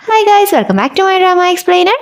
Hi guys, welcome back to my drama explainer.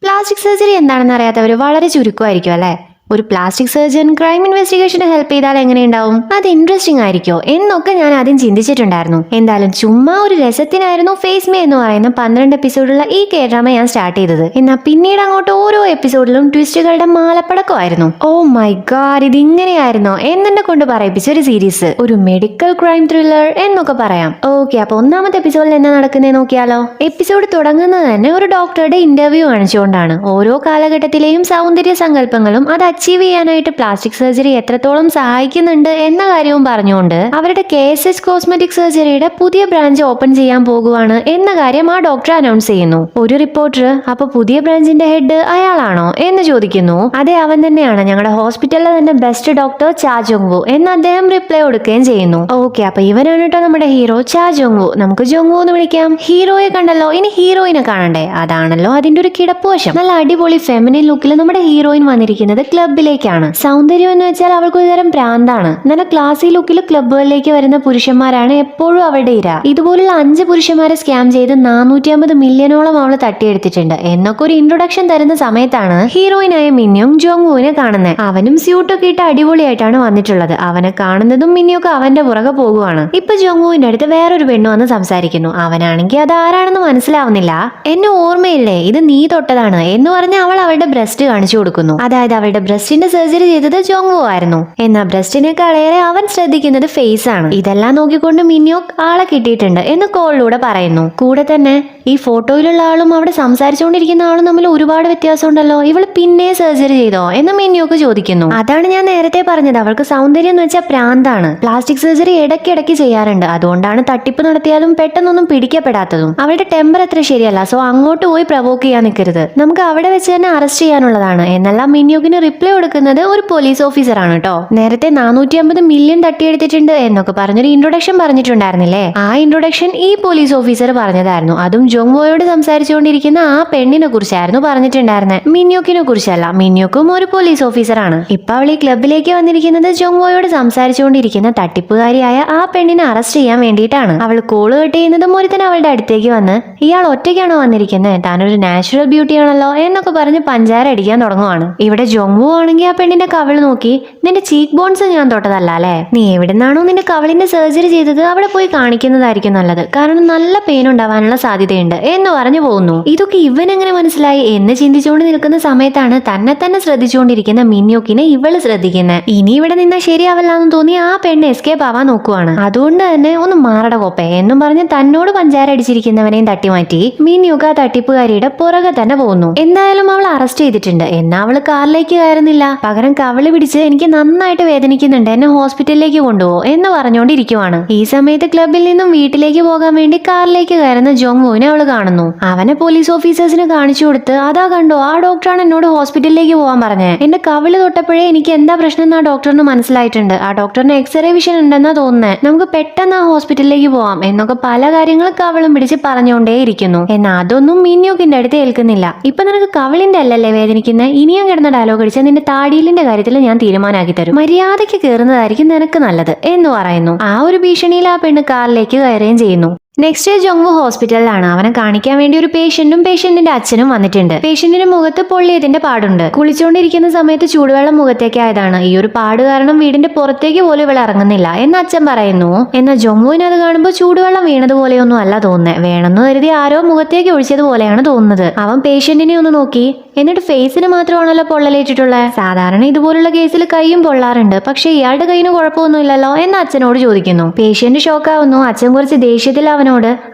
Plastic surgery എന്താണെന്ന് അറിയാത്തവർ വളരെ ചുരുക്കമായിരിക്കും അല്ലേ? ഒരു പ്ലാസ്റ്റിക് സർജൻ ക്രൈം ഇൻവെസ്റ്റിഗേഷന് ഹെൽപ്പ് ചെയ്താൽ എങ്ങനെയുണ്ടാവും? അത് ഇൻട്രസ്റ്റിംഗ് ആയിരിക്കോ എന്നൊക്കെ ഞാൻ ആദ്യം ചിന്തിച്ചിട്ടുണ്ടായിരുന്നു. എന്തായാലും ചുമ്മാ ഒരു രസത്തിനായിരുന്നു ഫേസ് മീ എന്ന് പറയുന്ന 12 എപ്പിസോഡുള്ള ഈ ഡ്രാമ ഞാൻ സ്റ്റാർട്ട് ചെയ്തത്. എന്നാൽ പിന്നീട് അങ്ങോട്ട് ഓരോ എപ്പിസോഡിലും ട്വിസ്റ്റുകളുടെ മാലപ്പടക്കമായിരുന്നു. ഓ മൈ ഗാഡ്, ഇത് ഇങ്ങനെയായിരുന്നോ എന്നെ കൊണ്ട് പറയിപ്പിച്ച ഒരു സീരീസ്, ഒരു മെഡിക്കൽ ക്രൈം ത്രില്ലർ എന്നൊക്കെ പറയാം. ഓക്കെ, അപ്പൊ ഒന്നാമത്തെ എപ്പിസോഡിൽ എന്താ നടക്കുന്നത് നോക്കിയാലോ. എപ്പിസോഡ് തുടങ്ങുന്നത് തന്നെ ഒരു ഡോക്ടറുടെ ഇന്റർവ്യൂ കാണിച്ചുകൊണ്ടാണ്. ഓരോ കാലഘട്ടത്തിലെയും സൗന്ദര്യ സങ്കല്പങ്ങളും അത് അച്ചീവ് ചെയ്യാനായിട്ട് പ്ലാസ്റ്റിക് സർജറി എത്രത്തോളം സഹായിക്കുന്നുണ്ട് എന്ന കാര്യവും പറഞ്ഞുകൊണ്ട് അവരുടെ KSH കോസ്മെറ്റിക് സർജറിയുടെ പുതിയ ബ്രാഞ്ച് ഓപ്പൺ ചെയ്യാൻ പോകുവാണ് എന്ന കാര്യം ആ ഡോക്ടർ അനൗൺസ് ചെയ്യുന്നു. ഒരു റിപ്പോർട്ടർ, അപ്പൊ പുതിയ ബ്രാഞ്ചിന്റെ ഹെഡ് അയാളാണോ എന്ന് ചോദിക്കുന്നു. അതെ, അവൻ തന്നെയാണ്, ഞങ്ങളുടെ ഹോസ്പിറ്റലിലെ തന്നെ ബെസ്റ്റ് ഡോക്ടർ ചാ ജോങ്-വു എന്ന് അദ്ദേഹം റിപ്ലൈ കൊടുക്കുകയും ചെയ്യുന്നു. ഓക്കെ, അപ്പൊ ഇവനാണ് കേട്ടോ നമ്മുടെ ഹീറോ ചാ ജോങ്-വു. നമുക്ക് ജോങ്-വു എന്ന് വിളിക്കാം. ഹീറോയെ കണ്ടല്ലോ, ഇനി ഹീറോയിനെ കാണണ്ടേ? അതാണല്ലോ അതിന്റെ ഒരു കിടപ്പ് വശം. നല്ല അടിപൊളി ഫെമിനിൻ ലുക്കിൽ നമ്മുടെ ഹീറോയിൻ വന്നിരിക്കുന്നത് ക്ലബിലേക്കാണ്. സൗന്ദര്യം എന്ന് വെച്ചാൽ അവൾക്ക് ഒരു തരം ഭ്രാന്താണ്. നല്ല ക്ലാസി ലുക്കിൽ ക്ലബുകളിലേക്ക് വരുന്ന പുരുഷന്മാരാണ് എപ്പോഴും അവളുടെ ഇര. ഇതുപോലുള്ള 5 പുരുഷന്മാരെ സ്കാം ചെയ്ത് 450 മില്യണോളം അവള് തട്ടിയെടുത്തിട്ടുണ്ട് എന്നൊക്കെ ഒരു ഇൻട്രൊഡക്ഷൻ തരുന്ന സമയത്താണ് ഹീറോയിനായ മിന്യോങ് ജോങ്-വുവിനെ കാണുന്നത്. അവനും സ്യൂട്ടൊക്കെ ഇട്ട് അടിപൊളിയായിട്ടാണ് വന്നിട്ടുള്ളത്. അവനെ കാണുന്നതും മിന്യൊക്കെ അവന്റെ പുറകെ പോകുവാണ്. ഇപ്പൊ ജോങ്-വുവിന്റെ അടുത്ത് വേറൊരു പെണ്ണു വന്ന് സംസാരിക്കുന്നു. അവനാണെങ്കിൽ അത് ആരാണെന്ന് മനസ്സിലാവുന്നില്ല. എന്നെ ഓർമ്മയില്ലേ, ഇത് നീ തൊട്ടതാണ് എന്ന് പറഞ്ഞ് അവൾ അവളുടെ ബ്രസ്റ്റ് കാണിച്ചു കൊടുക്കുന്നു. അതായത് അവളുടെ ബ്രസ്റ്റിന്റെ സർജറി ചെയ്തത് ജോങ്-വു ആയിരുന്നു. എന്നാൽ ബ്രസ്റ്റിനേക്കാളേറെ അവൻ ശ്രദ്ധിക്കുന്നത് ഫേസ് ആണ്. ഇതെല്ലാം നോക്കിക്കൊണ്ട് മിന്യോക്ക് ആളെ കിട്ടിയിട്ടുണ്ട് എന്ന് കോളിലൂടെ പറയുന്നു. കൂടെ തന്നെ ഈ ഫോട്ടോയിലുള്ള ആളും അവിടെ സംസാരിച്ചുകൊണ്ടിരിക്കുന്ന ആളും തമ്മിൽ ഒരുപാട് വ്യത്യാസമുണ്ടല്ലോ, ഇവള് പിന്നെ സർജറി ചെയ്തോ എന്ന് മിന്യോക്ക് ചോദിക്കുന്നു. അതാണ് ഞാൻ നേരത്തെ പറഞ്ഞത്, അവൾക്ക് സൗന്ദര്യം എന്ന് വെച്ചാൽ പ്രാന്താണ്. പ്ലാസ്റ്റിക് സർജറി ഇടയ്ക്കിടയ്ക്ക് ചെയ്യാറുണ്ട്, അതുകൊണ്ടാണ് തട്ടിപ്പ് നടത്തിയാലും പെട്ടെന്നൊന്നും പിടിക്കപ്പെടാത്തതും. അവളുടെ ടെമ്പർ അത്ര ശരിയല്ല, സോ അങ്ങോട്ട് പോയി പ്രവോക്ക് ചെയ്യാൻ നിൽക്കരുത്, നമുക്ക് അവിടെ വെച്ച് തന്നെ അറസ്റ്റ് ചെയ്യാനുള്ളതാണ് എന്നെല്ലാം മിന്യോക്കിന് റിപ്ലൈ കൊടുക്കുന്നത് ഒരു പോലീസ് ഓഫീസർ ആണ് കേട്ടോ. നേരത്തെ 450 മില്യൺ തട്ടിയെടുത്തിട്ടുണ്ട് എന്നൊക്കെ പറഞ്ഞൊരു ഇൻട്രൊഡക്ഷൻ പറഞ്ഞിട്ടുണ്ടായിരുന്നില്ലേ, ആ ഇൻട്രൊഡക്ഷൻ ഈ പോലീസ് ഓഫീസർ പറഞ്ഞതായിരുന്നു. അതും ജോങ്-വുയോട് സംസാരിച്ചുകൊണ്ടിരിക്കുന്ന ആ പെണ്ണിനെ കുറിച്ചായിരുന്നു പറഞ്ഞിട്ടുണ്ടായിരുന്നത്, മിന്യോക്കിനെ കുറിച്ചല്ല. മിന്യോക്കും ഒരു പോലീസ് ഓഫീസറാണ്. ഇപ്പൊ അവൾ ഈ ക്ലബിലേക്ക് വന്നിരിക്കുന്നത് ജോങ്-വുയോട് സംസാരിച്ചുകൊണ്ടിരിക്കുന്ന തട്ടിപ്പുകാരിയായ ആ പെണ്ണിനെ അറസ്റ്റ് ചെയ്യാൻ വേണ്ടിയിട്ടാണ്. അവൾ കോള് കട്ട് ചെയ്യുന്നതും ഒരുത്തൻ അവളുടെ അടുത്തേക്ക് വന്ന്, ഇയാൾ ഒറ്റയ്ക്കാണോ വന്നിരിക്കുന്നത്, താനൊരു നാച്ചുറൽ ബ്യൂട്ടി ആണല്ലോ എന്നൊക്കെ പറഞ്ഞ് പഞ്ചാര അടിക്കാൻ തുടങ്ങുവാണ്. ഇവിടെ ജോങ്-വു ആണെങ്കിൽ ആ പെണ്ണിന്റെ കവിൾ നോക്കി, നിന്റെ ചീക്ക് ബോൺസ് ഞാൻ തൊട്ടതല്ല അല്ലേ, നീ എവിടെന്നാണോ നിന്റെ കവിളിന്റെ സർജറി ചെയ്തത് അവിടെ പോയി കാണിക്കുന്നതായിരിക്കും നല്ലത്, കാരണം നല്ല പെയിൻ ഉണ്ടാവാനുള്ള സാധ്യതയുണ്ട് എന്ന് പറഞ്ഞു പോകുന്നു. ഇതൊക്കെ ഇവൻ എങ്ങനെ മനസ്സിലായി എന്ന് ചിന്തിച്ചുകൊണ്ട് നിൽക്കുന്ന സമയത്താണ് തന്നെ ശ്രദ്ധിച്ചുകൊണ്ടിരിക്കുന്ന മിന്യോക്കിനെ ഇവള് ശ്രദ്ധിക്കുന്നത്. ഇനി ഇവിടെ നിന്നാ ശരിയാവല്ലാന്ന് തോന്നി ആ പെണ്ണ് എസ്കേപ്പ് ആവാൻ നോക്കുവാണ്. അതുകൊണ്ട് തന്നെ ഒന്ന് മാറട കോപ്പേ എന്നും പറഞ്ഞ് തന്നോട് പഞ്ചാര അടിച്ചിരിക്കുന്നവനെയും തട്ടിമാറ്റി മിന്യോക്ക് ആ തട്ടിപ്പുകാരിയുടെ പുറകെ തന്നെ പോകുന്നു. എന്തായാലും അവൾ അറസ്റ്റ് ചെയ്തിട്ടുണ്ട്. എന്നാ അവള് കാറിലേക്ക് കയറുന്നില്ല, പകരം കവിള് പിടിച്ച് എനിക്ക് നന്നായിട്ട് വേദനിക്കുന്നുണ്ട്, എന്നെ ഹോസ്പിറ്റലിലേക്ക് കൊണ്ടുപോ എന്ന് പറഞ്ഞുകൊണ്ടിരിക്കുവാണ്. ഈ സമയത്ത് ക്ലബിൽ നിന്നും വീട്ടിലേക്ക് പോകാൻ വേണ്ടി കാറിലേക്ക് കയറുന്ന ജോങ്-വുവിനെ അവള് കാണുന്നു. അവനെ പോലീസ് ഓഫീസേഴ്സിന് കാണിച്ചു കൊടുത്ത്, അതാ കണ്ടോ ആ ഡോക്ടറാണ് എന്നോട് ഹോസ്പിറ്റലിലേക്ക് പോകാൻ പറഞ്ഞത്, എന്റെ കവിള് തൊട്ടപ്പോഴേ എനിക്ക് എന്താ പ്രശ്നം എന്ന് ആ ഡോക്ടറിന് മനസ്സിലായിട്ടുണ്ട്, ആ ഡോക്ടറിന് എക്സ്റേ വിഷൻ ഉണ്ടെന്നാ തോന്നുന്നത്, നമുക്ക് പെട്ടെന്ന് ആ ഹോസ്പിറ്റലിലേക്ക് പോവാം എന്നൊക്കെ പല കാര്യങ്ങൾ കവിളും പിടിച്ച് പറഞ്ഞുകൊണ്ടേ ഇരിക്കുന്നു. എന്നാൽ അതൊന്നും മിന്യോക്കിന്റെ അടുത്ത് ഏൽക്കുന്നില്ല. ഇപ്പൊ നിനക്ക് കവിളിന്റെ അല്ലല്ലേ വേദനിക്കുന്നത്, ഇനിയും കിടന്ന ഡയലോഗ് അടിച്ചാൽ നിന്റെ താടിയിലിന്റെ കാര്യത്തിൽ ഞാൻ തീരുമാനാക്കി തരും, മര്യാദയ്ക്ക് കയറുന്നതായിരിക്കും നിനക്ക് നല്ലത് എന്ന് പറയുന്നു. ആ ഒരു ഭീഷണിയിൽ ആ പെണ്ണ് കാറിലേക്ക് കയറുകയും ചെയ്യുന്നു. നെക്സ്റ്റ് ഡേ ജോങ്-വു ഹോസ്പിറ്റലിലാണ്. അവനെ കാണിക്കാൻ വേണ്ടി ഒരു പേഷ്യന്റും പേഷ്യന്റിന്റെ അച്ഛനും വന്നിട്ടുണ്ട്. പേഷ്യന്റിന്റെ മുഖത്ത് പൊള്ളിയതിന്റെ പാടുണ്ട്. കുളിച്ചുകൊണ്ടിരിക്കുന്ന സമയത്ത് ചൂടുവെള്ളം മുഖത്തേക്ക് ആയതാണ്. ഈ ഒരു പാട് കാരണം വീടിന്റെ പുറത്തേക്ക് പോലും ഇവൾ ഇറങ്ങുന്നില്ല എന്ന് അച്ഛൻ പറയുന്നു. എന്നാൽ ജോങ്-വുവിന് അത് കാണുമ്പോൾ ചൂടുവെള്ളം വീണതുപോലെയൊന്നും അല്ല തോന്നുന്നത്, വേണമെന്ന് കരുതി ആരോ മുഖത്തേക്ക് ഒഴിച്ചതുപോലെയാണ് തോന്നുന്നത്. അവൻ പേഷ്യന്റിനെ ഒന്ന് നോക്കി, എന്നിട്ട് ഫേസിന് മാത്രമാണല്ലോ പൊള്ളലേറ്റിട്ടുള്ളത്, സാധാരണ ഇതുപോലുള്ള കേസിൽ കൈയും പൊള്ളാറുണ്ട്, പക്ഷെ ഇയാളുടെ കൈയിന് കുഴപ്പമൊന്നുമില്ലല്ലോ എന്ന് അച്ഛനോട് ചോദിക്കുന്നു. പേഷ്യന്റ് ഷോക്കാവുന്നു. അച്ഛൻ കുറച്ച് ദേഷ്യത്തിൽ അവനോട്,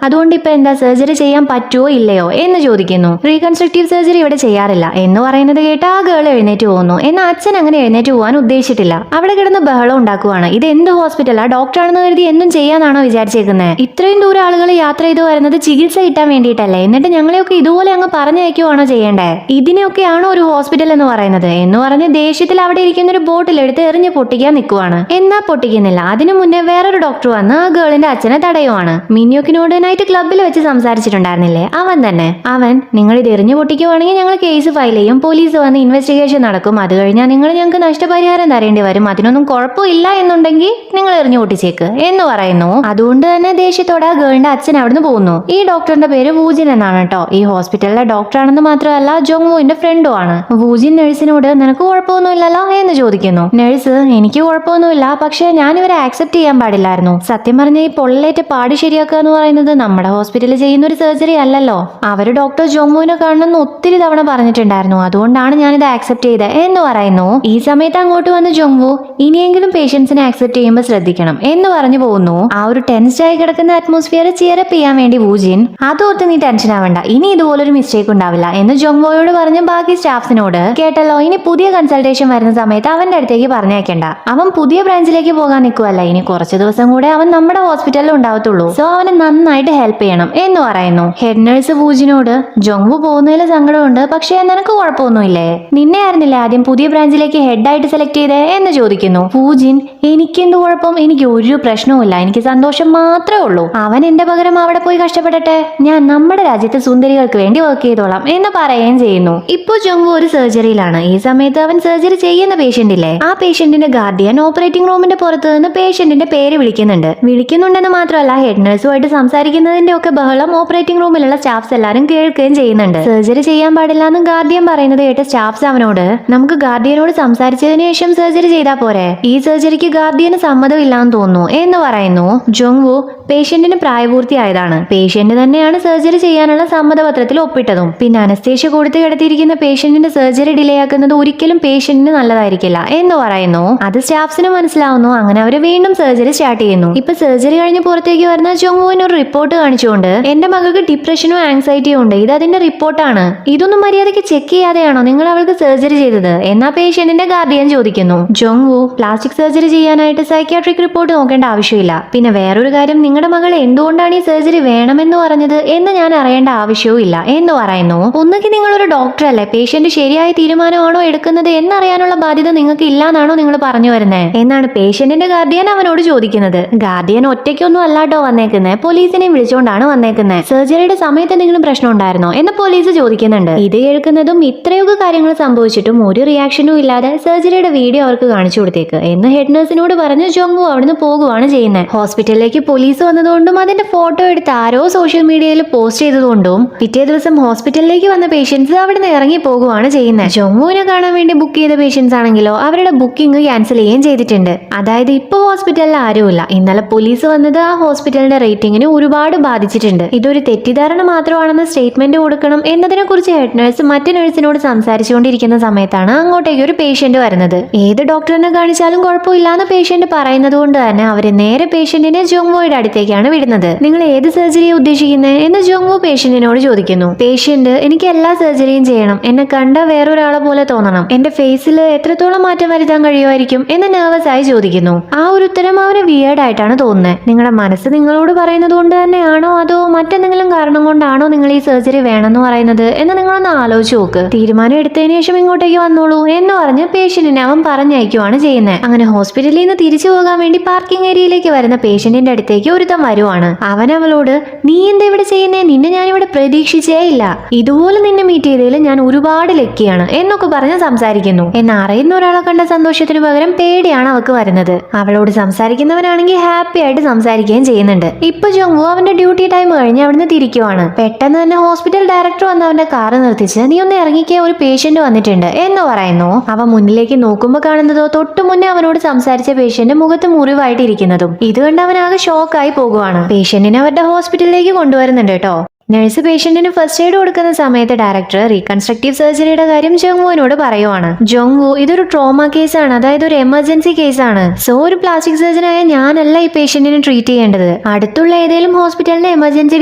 അതുകൊണ്ട് ഇപ്പൊ എന്താ സർജറി ചെയ്യാൻ പറ്റുമോ ഇല്ലയോ എന്ന് ചോദിക്കുന്നു. റീകൺസ്ട്രക്റ്റീവ് സർജറി ഇവിടെ ചെയ്യാറില്ല എന്ന് പറയുന്നത് കേട്ട് ആ ഗേൾ എഴുന്നേറ്റ് പോകുന്നു. എന്നാൽ അച്ഛൻ അങ്ങനെ എഴുന്നേറ്റ് പോകാൻ ഉദ്ദേശിച്ചിട്ടില്ല. അവിടെ കിടന്ന് ബഹളം ഉണ്ടാക്കുവാണ്. ഇത് എന്ത് ഹോസ്പിറ്റലാ, ഡോക്ടറാണെന്ന് കരുതി എന്നും ചെയ്യാനാണോ വിചാരിച്ചേക്കുന്നത്, ഇത്രയും ദൂരം ആളുകൾ യാത്ര ചെയ്തു വരുന്നത് ചികിത്സ കിട്ടാൻ വേണ്ടിയിട്ടല്ലേ, എന്നിട്ട് ഞങ്ങളെയൊക്കെ ഇതുപോലെ അങ്ങ് പറഞ്ഞയക്കുവാണോ ചെയ്യേണ്ടേ, ഇതിനെയൊക്കെയാണോ ഒരു ഹോസ്പിറ്റൽ എന്ന് പറയുന്നത് എന്ന് പറഞ്ഞ് ദേഷ്യത്തിൽ അവിടെ ഇരിക്കുന്ന ഒരു ബോട്ടിലെടുത്ത് എറിഞ്ഞ് പൊട്ടിക്കാൻ നിൽക്കുവാണ്. എന്നാ പൊട്ടിക്കുന്നില്ല. അതിനു മുന്നേ വേറൊരു ഡോക്ടർ വന്ന് ആ ഗേളിന്റെ അച്ഛനെ തടയുവാണ്. മിന്യോ മിയോക്കിനോട് നൈറ്റ് ക്ലബ്ബിൽ വെച്ച് സംസാരിച്ചിട്ടുണ്ടായിരുന്നില്ലേ, അവൻ തന്നെ. അവൻ നിങ്ങൾ ഇത് എറിഞ്ഞു പൊട്ടിക്കുവാണെങ്കിൽ ഞങ്ങൾ കേസ് ഫയൽ ചെയ്യും, പോലീസ് വന്ന് ഇൻവെസ്റ്റിഗേഷൻ നടക്കും, അത് കഴിഞ്ഞാൽ നിങ്ങൾ ഞങ്ങൾക്ക് നഷ്ടപരിഹാരം തരേണ്ടി വരും, അതിനൊന്നും കുഴപ്പമില്ല എന്നുണ്ടെങ്കിൽ നിങ്ങൾ എറിഞ്ഞു പൊട്ടിച്ചേക്ക് എന്ന് പറയുന്നു. അതുകൊണ്ട് തന്നെ ദേഷ്യത്തോടെ ആ ഗേളിന്റെ അച്ഛൻ അവിടുന്ന് പോകുന്നു. ഈ ഡോക്ടറിന്റെ പേര് വൂജിൻ എന്നാണ് കേട്ടോ. ഈ ഹോസ്പിറ്റലിലെ ഡോക്ടറാണെന്ന് മാത്രമല്ല ജോങ്വുവിന്റെ ഫ്രണ്ടും ആണ്. വൂജിൻ നഴ്സിനോട് നിനക്ക് കുഴപ്പമൊന്നുമില്ലല്ലോ എന്ന് ചോദിക്കുന്നു. നഴ്സ് എനിക്ക് കുഴപ്പമൊന്നുമില്ല, പക്ഷെ ഞാൻ ഇവരെ ആക്സെപ്റ്റ് ചെയ്യാൻ പാടില്ലായിരുന്നു. സത്യം പറഞ്ഞ ഈ പൊള്ളലേറ്റ പാട് ശരിയാക്കുക എന്ന് പറയുന്നത് നമ്മുടെ ഹോസ്പിറ്റലിൽ ചെയ്യുന്ന ഒരു സർജറി അല്ലല്ലോ. അവര് ഡോക്ടർ ജോങ്വുവിനെ കാണണമെന്ന് ഒത്തിരി തവണ പറഞ്ഞിട്ടുണ്ടായിരുന്നു, അതുകൊണ്ടാണ് ഞാനിത് ആക്സെപ്റ്റ് ചെയ്തത് എന്ന് പറയുന്നു. ഈ സമയത്ത് അങ്ങോട്ട് വന്ന ജോങ്വു ഇനിയെങ്കിലും പേഷ്യൻസിനെ ആക്സെപ്റ്റ് ചെയ്യുമ്പോൾ ശ്രദ്ധിക്കണം എന്ന് പറഞ്ഞു പോകുന്നു. ആ ഒരു ടെൻസ്ഡ് ആയി കിടക്കുന്ന അറ്റ്മോസ്ഫിയർ ചിയറപ്പ് ചെയ്യാൻ വേണ്ടി വൂജിൻ അതോർത്ത് നീ ടെൻഷൻ ആവണ്ട, ഇനി ഇതുപോലൊരു മിസ്റ്റേക്ക് ഉണ്ടാവില്ല എന്ന് ജോങ്വോയോട് പറഞ്ഞ് ബാക്കി സ്റ്റാഫ്സിനോട് കേട്ടല്ലോ ഇനി പുതിയ കൺസൾട്ടേഷൻ വരുന്ന സമയത്ത് അവന്റെ അടുത്തേക്ക് പറഞ്ഞേക്കണ്ട, അവൻ പുതിയ ബ്രാഞ്ചിലേക്ക് പോകാൻ നിൽക്കുവല്ല, ഇനി കുറച്ച് ദിവസം കൂടെ അവൻ നമ്മുടെ ഹോസ്പിറ്റലിൽ ഉണ്ടാവത്തുള്ളൂ, സോ അവന് നന്നായിട്ട് ഹെൽപ്പ് ചെയ്യണം എന്ന് പറയുന്നു. ഹെഡ് നഴ്സ് വൂജിനോട് ജോങ്വു പോകുന്നതിൽ സങ്കടമുണ്ട്, പക്ഷേ നിനക്ക് കുഴപ്പമൊന്നുമില്ലേ, നിന്നെ ആയിരുന്നില്ലേ ആദ്യം പുതിയ ബ്രാഞ്ചിലേക്ക് ഹെഡായിട്ട് സെലക്ട് ചെയ്തേ എന്ന് ചോദിക്കുന്നു. വൂജിൻ എനിക്കെന്ത് കുഴപ്പം, എനിക്ക് ഒരു പ്രശ്നവുമില്ല, എനിക്ക് സന്തോഷം മാത്രമേ ഉള്ളൂ, അവൻ എന്റെ പകരം അവിടെ പോയി കഷ്ടപ്പെടട്ടെ, ഞാൻ നമ്മുടെ രാജ്യത്തെ സുന്ദരികൾക്ക് വേണ്ടി വർക്ക് ചെയ്തോളാം എന്ന് പറയുകയും ചെയ്യുന്നു. ഇപ്പൊ ജോങ്വു ഒരു സർജറിയിലാണ്. ഈ സമയത്ത് അവൻ സർജറി ചെയ്യുന്ന പേഷ്യന്റ് ഇല്ലേ, ആ പേഷ്യന്റിന്റെ ഗാർഡിയൻ ഓപ്പറേറ്റിംഗ് റൂമിന്റെ പുറത്ത് നിന്ന് പേഷ്യന്റിന്റെ പേര് വിളിക്കുന്നുണ്ടെന്ന് മാത്രമല്ല ഹെഡ് നഴ്സുമായിട്ട് സംസാരിക്കുന്നതിന്റെ ഒക്കെ ബഹളം ഓപ്പറേറ്റിംഗ് റൂമിലുള്ള സ്റ്റാഫ്സ് എല്ലാവരും കേൾക്കുകയും ചെയ്യുന്നുണ്ട്. സർജറി ചെയ്യാൻ പാടില്ല എന്ന് ഗാർഡിയൻ പറയുന്നത് കേട്ട് സ്റ്റാഫ്സ് അവനോട് നമുക്ക് ഗാർഡിയനോട് സംസാരിച്ചതിന് ശേഷം സർജറി ചെയ്താൽ പോരെ, ഈ സർജറിക്ക് ഗാർഡിയന് സമ്മതമില്ലാന്ന് തോന്നുന്നു എന്ന് പറയുന്നു. ജോങ്വു പേഷ്യന്റിന് പ്രായപൂർത്തിയായതാണ്, പേഷ്യന്റ് തന്നെയാണ് സർജറി ചെയ്യാനുള്ള സമ്മതപത്രത്തിൽ ഒപ്പിട്ടതും. പിന്നെ അനസ്തേഷ്യ കൊടുത്ത് കിടത്തിയിരിക്കുന്ന പേഷ്യന്റിന്റെ സർജറി ഡിലേ ആക്കുന്നത് ഒരിക്കലും പേഷ്യന്റിന് നല്ലതായിരിക്കില്ല എന്ന് പറയുന്നു. അത് സ്റ്റാഫ്സിന് മനസ്സിലാവുന്നു. അങ്ങനെ അവർ വീണ്ടും സർജറി സ്റ്റാർട്ട് ചെയ്യുന്നു. ഇപ്പൊ സർജറി കഴിഞ്ഞ് പുറത്തേക്ക് വരുന്ന ജോങ്വുവിന് ഒരു റിപ്പോർട്ട് കാണിച്ചുകൊണ്ട് എന്റെ മകൾക്ക് ഡിപ്രഷനും ആങ്സൈറ്റിയും ഉണ്ട്, ഇത് അതിന്റെ റിപ്പോർട്ടാണ്, ഇതൊന്നും മര്യാദയ്ക്ക് ചെക്ക് ചെയ്യാതെയാണോ നിങ്ങൾ അവൾക്ക് സർജറി ചെയ്തത് എന്നാ പേഷ്യന്റിന്റെ ഗാർഡിയൻ ചോദിക്കുന്നു. ജോങ്വു പ്ലാസ്റ്റിക് സർജറി ചെയ്യാനായിട്ട് സൈക്യാട്രിക് റിപ്പോർട്ട് നോക്കേണ്ട ആവശ്യമില്ല, പിന്നെ വേറൊരു കാര്യം നിങ്ങളുടെ മകൾ എന്തുകൊണ്ടാണ് ഈ സർജറി വേണമെന്ന് പറഞ്ഞത് എന്ന് ഞാൻ അറിയേണ്ട ആവശ്യവും ഇല്ല എന്ന് പറയുന്നു. ഒന്നുകിൽ നിങ്ങളൊരു ഡോക്ടർ അല്ലേ, പേഷ്യന്റ് ശരിയായ തീരുമാനമാണോ എടുക്കുന്നത് എന്നറിയാനുള്ള ബാധ്യത നിങ്ങൾക്ക് ഇല്ലാന്നാണോ നിങ്ങൾ പറഞ്ഞു വരുന്നത് എന്നാണ് പേഷ്യന്റിന്റെ ഗാർഡിയൻ അവനോട് ചോദിക്കുന്നത്. ഗാർഡിയൻ ഒറ്റയ്ക്കൊന്നും അല്ലാട്ടോ വന്നേക്കുന്നത്, പോലീസിനെ വിളിച്ചുകൊണ്ടാണ് വന്നേക്കുന്നത്. സർജറിയുടെ സമയത്ത് എന്തെങ്കിലും പ്രശ്നം ഉണ്ടായിരുന്നോ എന്ന് പോലീസ് ചോദിക്കുന്നുണ്ട്. ഇത് കേൾക്കുന്നതും ഇത്രയൊക്കെ കാര്യങ്ങൾ സംഭവിച്ചിട്ടും ഒരു റിയാക്ഷനും ഇല്ലാതെ സർജറിയുടെ വീഡിയോ അവർക്ക് കാണിച്ചു കൊടുത്തേക്ക് എന്ന് ഹെഡ് നഴ്സിനോട് പറഞ്ഞ് ജോങ്വു അവിടുന്ന് പോകുകയാണ് ചെയ്യുന്നത്. ഹോസ്പിറ്റലിലേക്ക് പോലീസ് വന്നതുകൊണ്ടും അതിന്റെ ഫോട്ടോ എടുത്ത് ആരോ സോഷ്യൽ മീഡിയയിൽ പോസ്റ്റ് ചെയ്തതുകൊണ്ടും പിറ്റേ ദിവസം ഹോസ്പിറ്റലിലേക്ക് വന്ന പേഷ്യൻസ് അവിടുന്ന് ഇറങ്ങി പോകുകയാണ് ചെയ്യുന്നത്. ജോങ്വുവിനെ കാണാൻ വേണ്ടി ബുക്ക് ചെയ്ത പേഷ്യൻസ് ആണെങ്കിലോ അവരുടെ ബുക്കിംഗ് ക്യാൻസൽ ചെയ്യുകയും ചെയ്തിട്ടുണ്ട്. അതായത് ഇപ്പൊ ഹോസ്പിറ്റലിൽ ആരുമില്ല. ഇന്നലെ പോലീസ് വന്നത് ആ ഹോസ്പിറ്റലിന്റെ റേറ്റിംഗിന് ഒരുപാട് ബാധിച്ചിട്ടുണ്ട്. ഇതൊരു തെറ്റിദ്ധാരണ മാത്രമാണെന്ന് സ്റ്റേറ്റ്മെന്റ് കൊടുക്കണം എന്നതിനെ കുറിച്ച് ഹെഡ് നഴ്സ് മറ്റു നഴ്സിനോട് സംസാരിച്ചുകൊണ്ടിരിക്കുന്ന സമയത്താണ് അങ്ങോട്ടേക്ക് ഒരു പേഷ്യന്റ് വരുന്നത്. ഏത് ഡോക്ടറിനെ കാണിച്ചാലും കുഴപ്പമില്ലാന്ന് പേഷ്യന്റ് പറയുന്നത് കൊണ്ട് തന്നെ അവര് നേരെ പേഷ്യന്റിനെ ജോങ്വുയുടെ അടുത്തേക്കാണ് വിടുന്നത്. നിങ്ങൾ ഏത് സർജറിയെ ഉദ്ദേശിക്കുന്നത് എന്ന് ജോങ്വു പേഷ്യന്റിനോട് ചോദിക്കുന്നു. പേഷ്യന്റ് എനിക്ക് എല്ലാ സർജറിയും ചെയ്യണം, എന്നെ കണ്ട വേറൊരാളെ പോലെ തോന്നണം, എന്റെ ഫേസിൽ എത്രത്തോളം മാറ്റം വരുത്താൻ കഴിയുമായിരിക്കും എന്ന് നെർവസ് ആയി ചോദിക്കുന്നു. ആ ഒരു ഉത്തരം അവന് വിയേർഡ് ആയിട്ടാണ് തോന്നുന്നത്. നിങ്ങളുടെ മനസ്സ് നിങ്ങളോട് പറയുന്നത് കൊണ്ട് തന്നെയാണോ അതോ മറ്റെന്തെങ്കിലും കാരണം കൊണ്ടാണോ നിങ്ങൾ ഈ സർജറി വേണമെന്ന് പറയുന്നത് എന്ന് നിങ്ങളൊന്ന് ആലോചിച്ച് നോക്ക്. തീരുമാനം എടുത്തതിന് ശേഷം ഇങ്ങോട്ടേക്ക് വന്നോളൂ എന്ന് പറഞ്ഞ് പേഷ്യന്റിനെ അവൻ പറഞ്ഞയക്കുവാണ് ചെയ്യുന്നത്. അങ്ങനെ ഹോസ്പിറ്റലിൽ നിന്ന് തിരിച്ചു പോകാൻ വേണ്ടി പാർക്കിംഗ് ഏരിയയിലേക്ക് വരുന്ന പേഷ്യന്റിന്റെ അടുത്തേക്ക് ഒരുത്തൻ വരുവാണ്. അവൻ അവളോട് നീ എന്താ ഇവിടെ ചെയ്യുന്നേ, നിന്നെ ഞാൻ ഇവിടെ പ്രതീക്ഷിച്ചേ ഇല്ല, ഇതുപോലെ നിന്നെ മീറ്റ് ചെയ്തതിൽ ഞാൻ ഒരുപാട് ലക്കിയാണ് എന്നൊക്കെ പറഞ്ഞ് സംസാരിക്കുന്നു. എന്ന് അറിയുന്ന ഒരാളെ കണ്ട സന്തോഷത്തിന് പകരം പേടിയാണ് അവൾക്ക് വരുന്നത്. അവളോട് സംസാരിക്കുന്നവനാണെങ്കിൽ ഹാപ്പി ആയിട്ട് സംസാരിക്കുകയും ചെയ്യുന്നുണ്ട്. ഇപ്പൊ ജോങ്വു അവന്റെ ഡ്യൂട്ടി ടൈം കഴിഞ്ഞ് അവിടുന്ന് തിരിക്കുവാണ്. പെട്ടെന്ന് തന്നെ ഹോസ്പിറ്റൽ ഡയറക്ടർ വന്ന് അവന്റെ കാറ് നിർത്തിച്ച് നീ ഒന്ന് ഇറങ്ങിക്കേ, ഒരു പേഷ്യന്റ് വന്നിട്ടുണ്ട് എന്ന് പറയുന്നു. അവ മുന്നിലേക്ക് നോക്കുമ്പോൾ കാണുന്നതോ തൊട്ടു മുന്നേ അവനോട് സംസാരിച്ച പേഷ്യന്റ് മുഖത്ത് മുറിവായിട്ട് ഇരിക്കുന്നതും. ഇത് കണ്ട് അവനാകെ ഷോക്കായി പോകുവാണ്. പേഷ്യന്റിനെ അവരുടെ ഹോസ്പിറ്റലിലേക്ക് കൊണ്ടുവരുന്നുണ്ട് കേട്ടോ. നഴ്സ് പേഷ്യന്റിന് ഫസ്റ്റ് എയ്ഡ് കൊടുക്കുന്ന സമയത്ത് ഡയറക്ടർ റീകൺസ്ട്രക്റ്റീവ് സർജറിയുടെ കാര്യം ജോങ്വുവിനോട് പറയുവാണ്. ജോങ്വു ഇതൊരു ട്രോമ കേസാണ്, അതായത് ഒരു എമർജൻസി കേസാണ്, സോ ഒരു പ്ലാസ്റ്റിക് സർജനായ ഞാനല്ല ഈ പേഷ്യന്റിനെ ട്രീറ്റ് ചെയ്യേണ്ടത്, അടുത്തുള്ള ഏതെങ്കിലും ഹോസ്പിറ്റലിന്റെ എമർജൻസി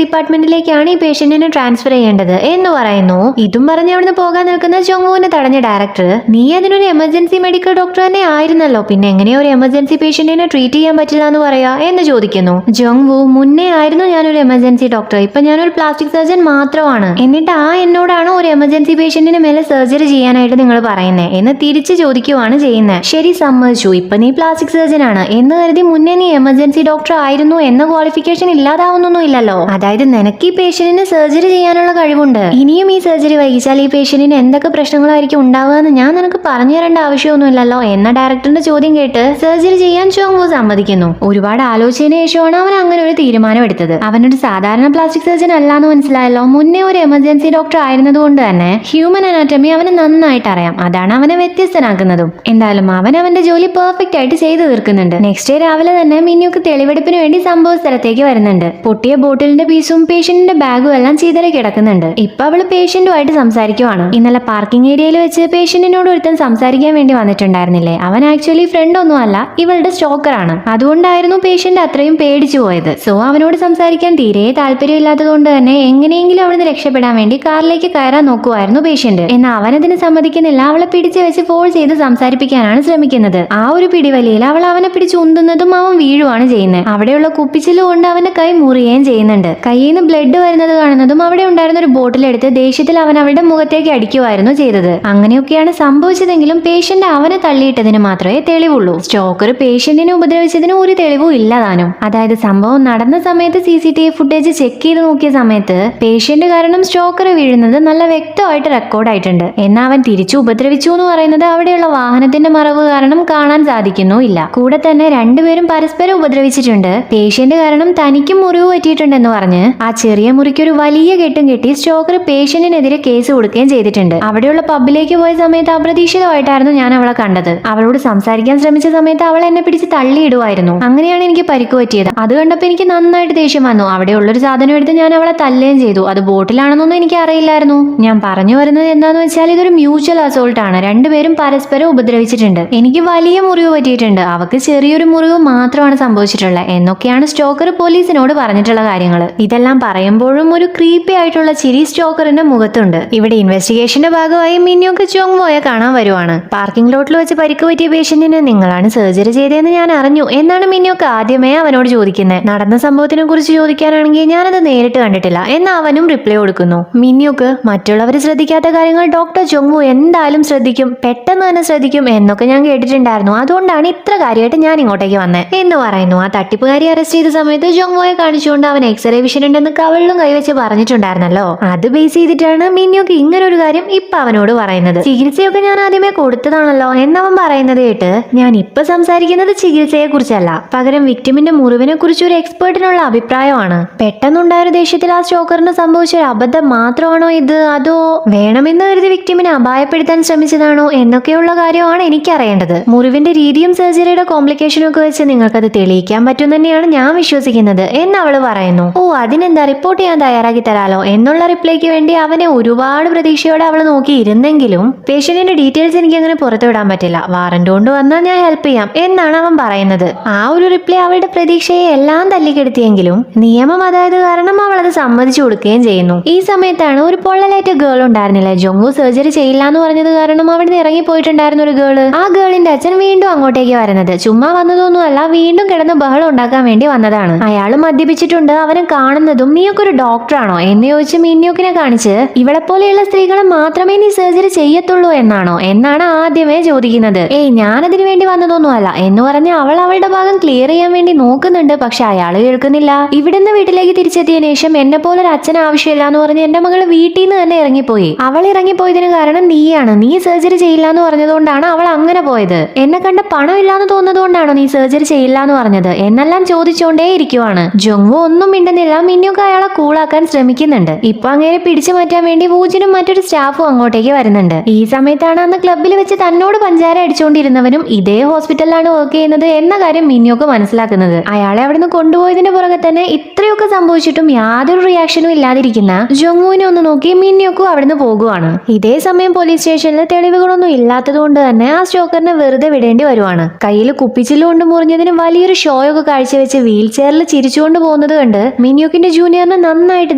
ഡിപ്പാർട്ട്മെന്റിലേക്കാണ് ഈ പേഷ്യന്റിനെ ട്രാൻസ്ഫർ ചെയ്യേണ്ടത് എന്ന് പറയുന്നു. ഇതും പറഞ്ഞ് അവിടുന്ന് പോകാൻ നിൽക്കുന്ന ജോങ്വുവിനെ തടഞ്ഞ ഡയറക്ടർ നീ അതിനൊരു എമർജൻസി മെഡിക്കൽ ഡോക്ടർ തന്നെ ആയിരുന്നല്ലോ, പിന്നെ എങ്ങനെയാ ഒരു എമർജൻസി പേഷ്യന്റിനെ ട്രീറ്റ് ചെയ്യാൻ പറ്റില്ല എന്ന് പറയാ എന്ന് ചോദിക്കുന്നു. ജോങ്വു മുന്നേ ആയിരുന്നു ഞാനൊരു എമർജൻസി ഡോക്ടർ, ഇപ്പൊ ഞാനൊരു പ്ലാസ്റ്റിക് പ്ലാസ്റ്റിക് സർജൻ മാത്രമാണ്. എന്നിട്ട് എന്നോടാണ് ഒരു എമർജൻസി പേഷ്യന്റിന് മേലെ സർജറി ചെയ്യാനായിട്ട് നിങ്ങൾ പറയുന്നത് എന്ന് തിരിച്ചു ചോദിക്കുവാണ് ചെയ്യുന്നത്. ശരി, സമ്മതിച്ചു, ഇപ്പൊ നീ പ്ലാസ്റ്റിക് സർജൻ ആണ് എന്ന് കരുതി മുന്നേ നീ എമർജൻസി ഡോക്ടർ ആയിരുന്നു എന്ന ക്വാളിഫിക്കേഷൻ ഇല്ലാതാവുന്നൊന്നും ഇല്ലല്ലോ. അതായത് നിനക്ക് ഈ പേഷ്യന്റിന് സർജറി ചെയ്യാനുള്ള കഴിവുണ്ട്. ഇനിയും ഈ സർജറി വൈകിച്ചാൽ ഈ പേഷ്യന്റിന് എന്തൊക്കെ പ്രശ്നങ്ങളായിരിക്കും ഉണ്ടാവുക എന്ന് ഞാൻ നിനക്ക് പറഞ്ഞു തരേണ്ട ആവശ്യമൊന്നുമില്ലല്ലോ എന്ന ഡയറക്ടറിന്റെ ചോദ്യം കേട്ട് സർജറി ചെയ്യാൻ ചോങ്വു സമ്മതിക്കുന്നു. ഒരുപാട് ആലോചനയ്ക്ക് ശേഷമാണ് അവൻ അങ്ങനെ ഒരു തീരുമാനം എടുത്തത്. അവനൊരു സാധാരണ പ്ലാസ്റ്റിക് സർജൻ അല്ലാന്ന് മനസ്സിലായല്ലോ. മുന്നേ ഒരു എമർജൻസി ഡോക്ടർ ആയിരുന്നതുകൊണ്ട് തന്നെ ഹ്യൂമൻ അനാറ്റമി അവന് നന്നായിട്ട് അറിയാം. അതാണ് അവനെ വ്യത്യസ്തനാക്കുന്നതും. എന്തായാലും അവൻ അവന്റെ ജോലി പെർഫെക്റ്റ് ആയിട്ട് ചെയ്തു തീർക്കുന്നുണ്ട്. നെക്സ്റ്റ് ഡേ രാവിലെ തന്നെ മിന്നുക്ക് തെളിവെടുപ്പിന് വേണ്ടി സംഭവ സ്ഥലത്തേക്ക് വരുന്നുണ്ട്. പൊട്ടിയ ബോട്ടിലിന്റെ പീസും പേഷ്യന്റിന്റെ ബാഗും എല്ലാം ചെയ്തരെ കിടക്കുന്നുണ്ട്. ഇപ്പൊ അവള് പേഷ്യന്റുമായിട്ട് സംസാരിക്കുവാണ്. ഇന്നലെ പാർക്കിംഗ് ഏരിയയിൽ വെച്ച് പേഷ്യന്റിനോട് ഒരുത്തൻ സംസാരിക്കാൻ വേണ്ടി വന്നിട്ടുണ്ടായിരുന്നില്ലേ, അവൻ ആക്ച്വലി ഫ്രണ്ട് ഒന്നും അല്ല, ഇവളുടെ സ്റ്റോക്കറാണ്. അതുകൊണ്ടായിരുന്നു പേഷ്യന്റ് അത്രയും പേടിച്ചു പോയത്. സോ അവനോട് സംസാരിക്കാൻ തീരെ താല്പര്യമില്ലാത്തത് കൊണ്ട് തന്നെ എങ്ങനെയെങ്കിലും അവിടുന്ന് രക്ഷപ്പെടാൻ വേണ്ടി കാറിലേക്ക് കയറാൻ നോക്കുമായിരുന്നു പേഷ്യന്റ്. എന്നാൽ അവനതിന് സമ്മതിക്കുന്നില്ല. അവളെ പിടിച്ചു വെച്ച് ഫോൾ ചെയ്ത് സംസാരിപ്പിക്കാനാണ് ശ്രമിക്കുന്നത്. ആ ഒരു പിടിവലിയിൽ അവൾ അവനെ പിടിച്ച് ഉന്തുന്നതും അവൻ വീഴുവാണ് ചെയ്യുന്നത്. അവിടെയുള്ള കുപ്പിച്ചില് കൊണ്ട് അവന്റെ കൈ മുറിയുകയും ചെയ്യുന്നുണ്ട്. കയ്യിൽ നിന്ന് ബ്ലഡ് വരുന്നത് കാണുന്നതും അവിടെ ഉണ്ടായിരുന്ന ഒരു ബോട്ടിലെടുത്ത് ദേഷ്യത്തിൽ അവൻ അവളുടെ മുഖത്തേക്ക് അടിക്കുമായിരുന്നു ചെയ്തത്. അങ്ങനെയൊക്കെയാണ് സംഭവിച്ചതെങ്കിലും പേഷ്യന്റ് അവനെ തള്ളിയിട്ടതിന് മാത്രമേ തെളിവുള്ളൂ. സ്റ്റോക്കർ പേഷ്യന്റിനെ ഉപദ്രവിച്ചതിന് ഒരു തെളിവും ഇല്ലതാനും. അതായത് സംഭവം നടന്ന സമയത്ത് CCTV ഫുട്ടേജ് ചെക്ക് ചെയ്ത് നോക്കിയ സമയത്ത് പേഷ്യന്റ് കാരണം സ്റ്റോക്കർ വീഴുന്നത് നല്ല വ്യക്തമായിട്ട് റെക്കോർഡായിട്ടുണ്ട്. എന്നാൽ അവൻ തിരിച്ചു ഉപദ്രവിച്ചു എന്ന് പറയുന്നത് അവിടെയുള്ള വാഹനത്തിന്റെ മറവ് കാരണം കാണാൻ സാധിക്കുന്നുമില്ല. കൂടെ തന്നെ രണ്ടുപേരും പരസ്പരം ഉപദ്രവിച്ചിട്ടുണ്ട്. പേഷ്യന്റ് കാരണം തനിക്കും മുറിവ് പറ്റിയിട്ടുണ്ടെന്ന് പറഞ്ഞ് ആ ചെറിയ മുറിക്ക് ഒരു വലിയ കെട്ടും കെട്ടി സ്റ്റോക്കർ പേഷ്യന്റിനെതിരെ കേസ് കൊടുക്കുകയും ചെയ്തിട്ടുണ്ട്. അവിടെയുള്ള പബ്ബിലേക്ക് പോയ സമയത്ത് അപ്രതീക്ഷിതമായിട്ടായിരുന്നു ഞാൻ അവളെ കണ്ടത്. അവളോട് സംസാരിക്കാൻ ശ്രമിച്ച സമയത്ത് അവൾ എന്നെ പിടിച്ച് തള്ളിയിടുമായിരുന്നു. അങ്ങനെയാണ് എനിക്ക് പരിക്ക് പറ്റിയത്. അത് കണ്ടപ്പോൾ എനിക്ക് നന്നായിട്ട് ദേഷ്യം വന്നു. അവിടെയുള്ളൊരു സാധനം എടുത്ത് ഞാൻ അവളെ തല്ലുകയും ചെയ്തു. അത് ബോട്ടിലാണെന്നൊന്നും എനിക്ക് അറിയില്ലായിരുന്നു. ഞാൻ പറഞ്ഞു വരുന്നത് എന്താന്ന് വെച്ചാൽ ഇതൊരു മ്യൂച്വൽ അസോൾട്ട് ആണ്. രണ്ടുപേരും പരസ്പരം ഉപദ്രവിച്ചിട്ടുണ്ട്. എനിക്ക് വലിയ മുറിവ് പറ്റിയിട്ടുണ്ട്, അവക്ക് ചെറിയൊരു മുറിവ് മാത്രമാണ് സംഭവിച്ചിട്ടുള്ളത് എന്നൊക്കെയാണ് സ്റ്റോക്കർ പോലീസിനോട് പറഞ്ഞിട്ടുള്ള കാര്യങ്ങൾ. ഇതെല്ലാം പറയുമ്പോഴും ഒരു ക്രീപ്പി ആയിട്ടുള്ള ചിരി സ്റ്റോക്കറിന്റെ മുഖത്തുണ്ട്. ഇവിടെ ഇൻവെസ്റ്റിഗേഷന്റെ ഭാഗമായി മിന്യോക്ക് ചോങ്വോയെ കാണാൻ വരുവാണ്. പാർക്കിംഗ് ലോട്ടിൽ വെച്ച് പരിക്ക് പറ്റിയ പേഷ്യന്റിന് നിങ്ങളാണ് സർജറി ചെയ്തതെന്ന് ഞാൻ അറിഞ്ഞു എന്നാണ് മിന്യോക്ക് ആദ്യമേ അവനോട് ചോദിക്കുന്നത്. നടന്ന സംഭവത്തിനെ കുറിച്ച് ചോദിക്കാനാണെങ്കിൽ ഞാനത് നേരിട്ട് കണ്ടിട്ടില്ല എന്ന് അവനും റിപ്ലൈ കൊടുക്കുന്നു. മിന്യോക്ക് മറ്റുള്ളവർ ശ്രദ്ധിക്കാത്ത കാര്യങ്ങൾ ഡോക്ടർ ചോങ്വോ എന്തായാലും ശ്രദ്ധിക്കും, പെട്ടെന്ന് തന്നെ ശ്രദ്ധിക്കും എന്നൊക്കെ ഞാൻ കേട്ടിട്ടുണ്ടായിരുന്നു. അതുകൊണ്ടാണ് ഇത്ര കാര്യമായിട്ട് ഞാൻ ഇങ്ങോട്ടേക്ക് വന്നത് എന്ന് പറയുന്നു. ആ തട്ടിപ്പുകാരി അറസ്റ്റ് ചെയ്ത സമയത്ത് ചോങ്വോയെ കാണിച്ചുകൊണ്ട് അവൻ എക്സ്റേ വിഷൻ ഉണ്ടെന്ന് കവളിലും കൈവച്ച് പറഞ്ഞിട്ടുണ്ടായിരുന്നല്ലോ. അത് ബേസ് ചെയ്തിട്ടാണ് മിന്യോക്ക് ഇങ്ങനെ ഒരു കാര്യം ഇപ്പൊ അവനോട് പറയുന്നത്. ചികിത്സയൊക്കെ ഞാൻ ആദ്യമേ കൊടുത്തതാണല്ലോ എന്നവൻ പറയുന്നത് കേട്ട് ഞാൻ ഇപ്പൊ സംസാരിക്കുന്നത് ചികിത്സയെ കുറിച്ചല്ല, പകരം വിക്ടിമിന്റെ മുറിവിനെ കുറിച്ച് ഒരു എക്സ്പേർട്ടിനുള്ള അഭിപ്രായമാണ്. പെട്ടെന്നുണ്ടായ ഒരു ദേഷ്യത്തിൽ ആ സ്റ്റോക്കറിന് സംഭവിച്ച ഒരു അബദ്ധം മാത്രമാണോ ഇത്, അതോ വേണമെന്ന് കരുതി വിക്ടിമിനെ അപായപ്പെടുത്താൻ ശ്രമിച്ചതാണോ എന്നൊക്കെയുള്ള കാര്യമാണ് എനിക്കറിയേണ്ടത്. മുറിവിന്റെ രീതിയും സർജറിയുടെ കോംപ്ലിക്കേഷനും ഒക്കെ വെച്ച് നിങ്ങൾക്കത് തെളിയിക്കാൻ പറ്റും തന്നെയാണ് ഞാൻ വിശ്വസിക്കുന്നത് എന്ന് അവള് പറയുന്നു. ഓ, അതിനെന്താ, റിപ്പോർട്ട് ഞാൻ തയ്യാറാക്കി തരാലോ എന്നുള്ള റിപ്ലൈക്ക് വേണ്ടി അവനെ ഒരുപാട് പ്രതീക്ഷയോടെ അവൾ നോക്കിയിരുന്നെങ്കിലും പേഷ്യന്റിന്റെ ഡീറ്റെയിൽസ് എനിക്ക് അങ്ങനെ പുറത്തുവിടാൻ പറ്റില്ല, വാറന്റ് കൊണ്ട് വന്നാൽ ഞാൻ ഹെൽപ്പ് ചെയ്യാം എന്നാണ് അവൻ പറയുന്നത്. ആ ഒരു റിപ്ലൈ അവളുടെ പ്രതീക്ഷയെ എല്ലാം തല്ലിക്കെടുത്തിയെങ്കിലും നിയമം അതായത് കാരണം അവൾ അത് സമ്മതിച്ചു കൊടുക്കുകയും ചെയ്യുന്നു. ഈ സമയത്താണ് ഒരു പൊള്ളലേറ്റ ഗേൾ ഉണ്ടായിരുന്നില്ല, ജോങ്വു സർജറി ചെയ്യില്ല എന്ന് പറഞ്ഞത് കാരണം അവിടുന്ന് ഇറങ്ങിപ്പോയിട്ടുണ്ടായിരുന്ന ഒരു ഗേള്. ആ ഗേളിന്റെ അച്ഛൻ വീണ്ടും അങ്ങോട്ടേക്ക് വരുന്നത് ചുമ്മാ വന്നതൊന്നുമല്ല, വീണ്ടും കിടന്ന് ബഹളം ഉണ്ടാക്കാൻ വേണ്ടി വന്നതാണ്. അയാൾ മദ്യപിച്ചിട്ടുണ്ട്. അവനെ കാണുന്നതും നീയൊക്കെ ഒരു ഡോക്ടറാണോ എന്ന് ചോദിച്ച് മിന്യോക്കിനെ കാണിച്ച് ഇവളെ പോലെയുള്ള സ്ത്രീകളെ മാത്രമേ നീ സർജറി ചെയ്യത്തുള്ളൂ എന്നാണ് ആദ്യമേ ചോദിക്കുന്നത്. ഏയ്, ഞാനതിനു വേണ്ടി വന്നതൊന്നുമല്ല എന്ന് പറഞ്ഞ് അവൾ അവളുടെ ഭാഗം ക്ലിയർ ചെയ്യാൻ വേണ്ടി നോക്കുന്നുണ്ട്. പക്ഷെ അയാൾ കേൾക്കുന്നില്ല. ഇവിടുന്ന് വീട്ടിലേക്ക് തിരിച്ചെത്തിയ ശേഷം എന്നെ പോലെ ഒരു അച്ഛൻ ആവശ്യമില്ല എന്ന് പറഞ്ഞ് എന്റെ മകള് വീട്ടിൽ നിന്ന് തന്നെ ഇറങ്ങിപ്പോയി. അവൾ ഇറങ്ങിപ്പോയതിന് കാരണം നീയാണ്. നീ സർജറി ചെയ്യില്ല എന്ന് പറഞ്ഞതുകൊണ്ടാണ് അവൾ അങ്ങനെ പോയത്. എന്നെ കണ്ട പണമില്ലാന്ന് തോന്നുന്നതുകൊണ്ടാണോ നീ സർജറി ചെയ്യില്ല എന്ന് പറഞ്ഞത് എന്നെല്ലാം ചോദിച്ചുകൊണ്ടേ ഇരിക്കുവാണ്. ജോങ്വു ഒന്നും മിണ്ടുന്നില്ല. മിന്യോക്ക് അയാളെ കൂളാക്കാൻ ശ്രമിക്കുന്നുണ്ട്. ഇപ്പൊ അങ്ങനെ പിടിച്ചു മാറ്റാൻ വേണ്ടി വൂജിനും മറ്റൊരു സ്റ്റാഫും അങ്ങോട്ടേക്ക് വരുന്നുണ്ട്. ഈ സമയത്താണ് അന്ന് ക്ലബിൽ വെച്ച് തന്നോട് പഞ്ചാര അടിച്ചുകൊണ്ടിരുന്നവനും ഇതേ ഹോസ്പിറ്റലിലാണ് വർക്ക് ചെയ്യുന്നത് എന്ന കാര്യം മിന്യോക്ക് മനസ്സിലാക്കുന്നത്. അയാളെ അവിടുന്ന് കൊണ്ടുപോയതിന്റെ പുറകെ തന്നെ ഇത്രയൊക്കെ സംഭവിച്ചിട്ടും യാതൊരു റിയാക്ഷനും ഇല്ലാതിരിക്കുന്ന ജോങ്വുവിനെ ഒന്ന് നോക്കി മിന്യോക്കും അവിടുന്ന് പോകുവാണ്. ഇതേ സമയം പോലീസ് സ്റ്റേഷനിൽ തെളിവുകളൊന്നും ഇല്ലാത്തത് കൊണ്ട് തന്നെ ആ സ്റ്റോക്കറിനെ വെറുതെ വിടേണ്ടി വരുവാണ്. കയ്യിൽ കുപ്പിച്ചില് കൊണ്ട് മുറിഞ്ഞതിന് വലിയൊരു ഷോയൊക്കെ കാഴ്ചവെച്ച് വീൽ ചെയറിൽ ചിരിച്ചുകൊണ്ട് പോകുന്നത് കണ്ട് മിന്യോക്കിന്റെ ജൂനിയറിന് നന്നായിട്ട്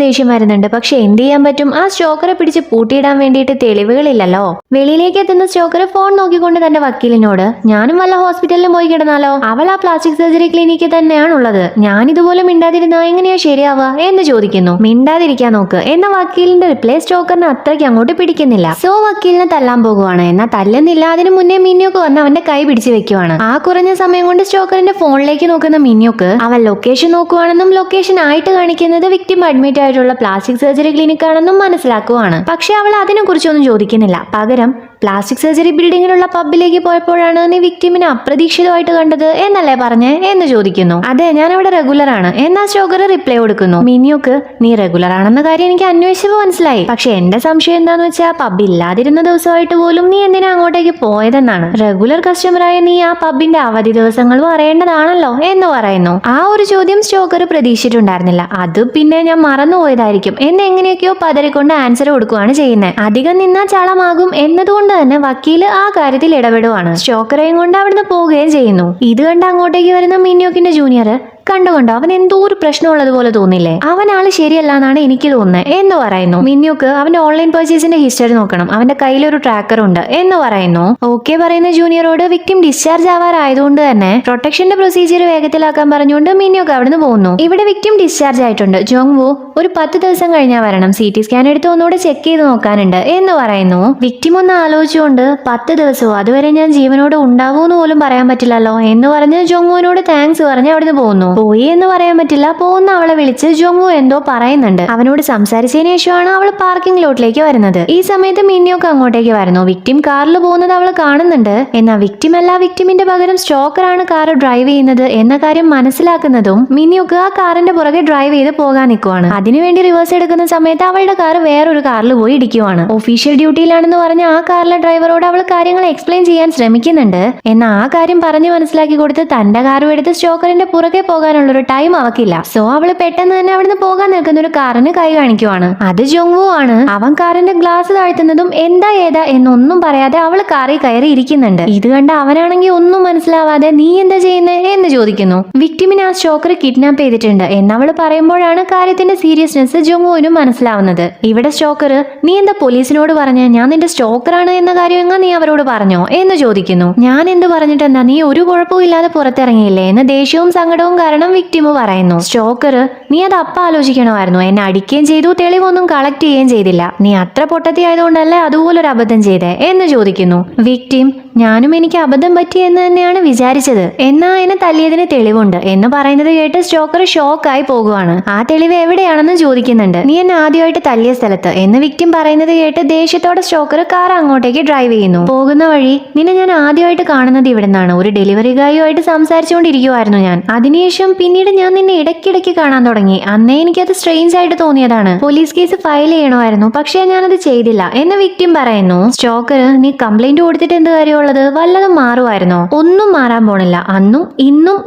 ദേഷ്യം വരുന്നുണ്ട്. പക്ഷെ എന്ത് ചെയ്യാൻ പറ്റും, ആ സ്റ്റോക്കറെ പിടിച്ച് പൂട്ടിയിടാൻ വേണ്ടിയിട്ട് തെളിവുകളില്ലല്ലോ. വെളിയിലേക്ക് എത്തുന്ന സ്റ്റോക്കർ ഫോൺ നോക്കിക്കൊണ്ട് തന്റെ വക്കീലിനോട് ഞാനും വല്ല ഹോസ്പിറ്റലിലും പോയി കിടന്നാലോ, അവൾ ആ പ്ലാസ്റ്റിക് സർജറി ക്ലിനിക്കിൽ തന്നെയാണുള്ളത്, ഞാൻ ഇതുപോലെ മിണ്ടാതിരുന്നാ എങ്ങനെയാ ശരിയാവുക എന്ന് ചോദിക്കുന്നു. ചോദിക്കുന്നു. മിണ്ടാതിരിക്കാൻ നോക്ക് എന്ന വക്കീലിന്റെ റിപ്ലൈ സ്റ്റോക്കറിന് അത്രയ്ക്ക് അങ്ങോട്ട് പിടിക്കുന്നില്ല. സോ വക്കീലിനെ തല്ലാൻ പോകുവാണ്. എന്നാൽ തല്ലുന്നില്ല. അതിന് മുന്നേ മിന്യോക്ക് വന്ന് അവന്റെ കൈ പിടിച്ചു വെക്കുവാണ്. ആ കുറഞ്ഞ സമയം കൊണ്ട് സ്റ്റോക്കറിന്റെ ഫോണിലേക്ക് നോക്കുന്ന മിന്യോക്ക് അവൻ ലൊക്കേഷൻ നോക്കുവാണെന്നും ലൊക്കേഷൻ ആയിട്ട് കാണിക്കുന്നത് വിക്ടിം അഡ്മിറ്റ് ആയിട്ടുള്ള പ്ലാസ്റ്റിക് സർജറി ക്ലിനിക് ആണെന്നും മനസ്സിലാക്കുവാണ്. പക്ഷെ അവൾ അതിനെ കുറിച്ചൊന്നും ചോദിക്കുന്നില്ല. പകരം പ്ലാസ്റ്റിക് സർജറി ബിൽഡിങ്ങിലുള്ള പബ്ബിലേക്ക് പോയപ്പോഴാണ് നീ വിക്ടിമിനെ അപ്രതീക്ഷിതമായിട്ട് കണ്ടത് എന്നല്ലേ പറഞ്ഞേ എന്ന് ചോദിക്കുന്നു. അതെ, ഞാൻ അവിടെ റെഗുലർ ആണ് എന്നാ സ്റ്റോക്കർ റിപ്ലൈ കൊടുക്കുന്നു. മിന്യോക്ക് നീ റെഗുലർ ആണെന്ന കാര്യം എനിക്ക് അന്വേഷിച്ചപ്പോൾ മനസ്സിലായി. പക്ഷെ എന്റെ സംശയം എന്താന്ന് വെച്ചാൽ പബ് ഇല്ലാതിരുന്ന ദിവസമായിട്ട് പോലും നീ എന്തിനാ അങ്ങോട്ടേക്ക് പോയതെന്നാണ്. റെഗുലർ കസ്റ്റമറായ നീ ആ പബ്ബിന്റെ അവധി ദിവസങ്ങളും അറിയേണ്ടതാണല്ലോ എന്ന് പറയുന്നു. ആ ഒരു ചോദ്യം സ്റ്റോക്കർ പ്രതീക്ഷിച്ചിട്ടുണ്ടായിരുന്നില്ല. അത് പിന്നെ ഞാൻ മറന്നുപോയതായിരിക്കും എന്ന് എങ്ങനെയൊക്കെയോ പതറിക്കൊണ്ട് ആൻസർ കൊടുക്കുകയാണ് ചെയ്യുന്നത്. അധികം നിന്നാ ചളമാകും എന്നതുകൊണ്ട് തന്നെ വക്കീല് ആ കാര്യത്തിൽ ഇടപെടുവാണ്. സ്റ്റോക്കറേയും കൊണ്ട് അവിടുന്ന് പോവുകയും ചെയ്യുന്നു. ഇത് കണ്ട് അങ്ങോട്ടേക്ക് വരുന്ന മിന്യോക്കിന്റെ ജൂനിയർ കണ്ടോ അവൻ എന്തോ ഒരു പ്രശ്നമുള്ളതുപോലെ തോന്നില്ലേ, അവൻ ആള് ശരിയല്ല എന്നാണ് എനിക്ക് തോന്നുന്നത് എന്ന് പറയുന്നു. മിന്യോക്ക് അവന്റെ ഓൺലൈൻ പർച്ചേസിന്റെ ഹിസ്റ്ററി നോക്കണം, അവന്റെ കയ്യിലൊരു ട്രാക്കർ ഉണ്ട് എന്ന് പറയുന്നു. ഓക്കെ പറയുന്ന ജൂനിയറോട് വിക്ടിം ഡിസ്ചാർജ് ആവാറായതുകൊണ്ട് തന്നെ പ്രൊട്ടക്ഷന്റെ പ്രൊസീജിയർ വേഗത്തിലാക്കാൻ പറഞ്ഞുകൊണ്ട് മിന്യോക്ക് അവിടുന്ന് പോകുന്നു. ഇവിടെ വിക്ടിം ഡിസ്ചാർജ് ആയിട്ടുണ്ട്. ജോങ്വു ഒരു 10 ദിവസം കഴിഞ്ഞാൽ വരണം, CT സ്കാൻ എടുത്ത് ഒന്നുകൂടെ ചെക്ക് ചെയ്ത് നോക്കാനുണ്ട് എന്ന് പറയുന്നു. വിക്ടിം ഒന്ന് ആലോചിച്ചുകൊണ്ട് 10 ദിവസമോ, അതുവരെ ഞാൻ ജീവനോട് ഉണ്ടാവൂന്ന് പോലും പറയാൻ പറ്റില്ലല്ലോ എന്ന് പറഞ്ഞ് ജോങ്വുവിനോട് താങ്ക്സ് പറഞ്ഞ് അവിടുന്ന് പോകുന്നു. പോയി എന്ന് പറയാൻ പറ്റില്ല, പോകുന്ന അവളെ വിളിച്ച് ജോങ്വു എന്തോ പറയുന്നുണ്ട്. അവനോട് സംസാരിച്ചതിന് ശേഷമാണ് അവൾ പാർക്കിംഗ് ലോട്ടിലേക്ക് വരുന്നത്. ഈ സമയത്ത് മിന്യോക്ക് അങ്ങോട്ടേക്ക് വരുന്നു. വിക്ടിം കാറിൽ പോകുന്നത് അവൾ കാണുന്നുണ്ട്. എന്നാൽ വിക്ടിം അല്ല, വിക്ടിമിന്റെ പകരം സ്റ്റോക്കറാണ് കാർ ഡ്രൈവ് ചെയ്യുന്നത് എന്ന കാര്യം മനസ്സിലാക്കുന്നതും മിന്യോക്ക് ആ കാറിന്റെ പുറകെ ഡ്രൈവ് ചെയ്ത് പോകാൻ നിൽക്കുവാണ്. അതിനുവേണ്ടി റിവേഴ്സ് എടുക്കുന്ന സമയത്ത് അവളുടെ കാർ വേറൊരു കാറിൽ പോയി ഇടിക്കുവാണ്. ഒഫീഷ്യൽ ഡ്യൂട്ടിയിലാണെന്ന് പറഞ്ഞ ആ കാറിലെ ഡ്രൈവറോട് അവൾ കാര്യങ്ങൾ എക്സ്പ്ലെയിൻ ചെയ്യാൻ ശ്രമിക്കുന്നുണ്ട്. എന്നാൽ ആ കാര്യം പറഞ്ഞു മനസ്സിലാക്കി കൊടുത്ത് തന്റെ കാറും എടുത്ത് സ്റ്റോക്കറിന്റെ പുറകെ പോകാനുള്ളൊരു ടൈം അവക്കില്ല. സോ അവള് പെട്ടെന്ന് തന്നെ അവിടുന്ന് പോകാൻ നിൽക്കുന്ന ഒരു കാറിന് കൈ കാണിക്കുവാണ്. അത് ജോങ്വു ആണ്. അവൻ കാറിന്റെ ഗ്ലാസ് താഴ്ത്തുന്നതും എന്താ ഏതാ എന്നൊന്നും പറയാതെ അവള് കാറിൽ കയറി ഇരിക്കുന്നുണ്ട്. ഇത് കണ്ട് അവനാണെങ്കിൽ ഒന്നും മനസ്സിലാവാതെ നീ എന്താ ചെയ്യുന്നത് എന്ന് ചോദിക്കുന്നു. വിക്ടിമിനെ ആ സ്റ്റോക്കർ കിഡ്നാപ്പ് ചെയ്തിട്ടുണ്ട് എന്നവള് പറയുമ്പോഴാണ് കാര്യത്തിന്റെ സീരിയസ്നെസ് ജോങ്വുവിനും മനസ്സിലാവുന്നത്. ഇവിടെ സ്റ്റോക്കർ നീ എന്താ പോലീസിനോട് പറഞ്ഞ ഞാൻ നിന്റെ സ്റ്റോക്കറാണ് എന്ന കാര്യം എങ്ങാ നീ അവരോട് പറഞ്ഞോ എന്ന് ചോദിക്കുന്നു. ഞാൻ എന്ത് പറഞ്ഞിട്ടെന്താ, നീ ഒരു കുഴപ്പവും ഇല്ലാതെ പുറത്തിറങ്ങിയില്ലേ എന്ന് ദേഷ്യവും സങ്കടവും കാരണം വിക്ടിം പറയുന്നു. സ്റ്റോക്കർ നീ അത് ആലോചിക്കണമായിരുന്നു, എന്നെ അടിക്കുകയും ചെയ്തു, തെളിവൊന്നും കളക്ട് ചെയ്യുകയും ചെയ്തില്ല, നീ അത്ര പൊട്ടത്തി ആയതുകൊണ്ടല്ലേ അതുപോലൊരു അബദ്ധം ചെയ്തേ എന്ന് ചോദിക്കുന്നു. വിക്ടിം ഞാനും എനിക്ക് അബദ്ധം പറ്റി എന്ന് തന്നെയാണ് വിചാരിച്ചത്, എന്നാ എന്നെ തല്ലിയതിന് തെളിവുണ്ട് എന്ന് പറയുന്നത് കേട്ട് സ്റ്റോക്കർ ഷോക്കായി പോകുവാണ്. ആ തെളിവ് എവിടെയാണെന്ന് ചോദിക്കുന്നുണ്ട്. നീ എന്നെ ആദ്യമായിട്ട് തല്ലിയ സ്ഥലത്ത് എന്ന് വിക്ടിം പറയുന്നത് കേട്ട് ദേഷ്യത്തോടെ സ്റ്റോക്കർ കാർ അങ്ങോട്ടേക്ക് ഡ്രൈവ് ചെയ്യുന്നു. പോകുന്ന വഴി നിന്നെ ഞാൻ ആദ്യമായിട്ട് കാണുന്നത് ഇവിടെ നിന്നാണ്, ഒരു ഡെലിവറി ഗായുമായിട്ട് സംസാരിച്ചുകൊണ്ടിരിക്കുവായിരുന്നു ഞാൻ. അതിനുശേഷം പിന്നീട് ഞാൻ നിന്നെ ഇടയ്ക്കിടയ്ക്ക് കാണാൻ തുടങ്ങി. അന്നേ എനിക്കത് സ്ട്രെയിഞ്ച് ആയിട്ട് തോന്നിയതാണ്. പോലീസ് കേസ് ഫയൽ ചെയ്യണമായിരുന്നു, പക്ഷേ ഞാനത് ചെയ്തില്ല എന്ന് വിക്ടിം പറയുന്നു. സ്റ്റോക്കർ നീ കംപ്ലൈന്റ് കൊടുത്തിട്ട് എന്ത് കാര്യമുള്ളത്, വല്ലതും മാറുമായിരുന്നോ? ഒന്നും മാറാൻ പോണില്ല, അന്നും ഇന്നും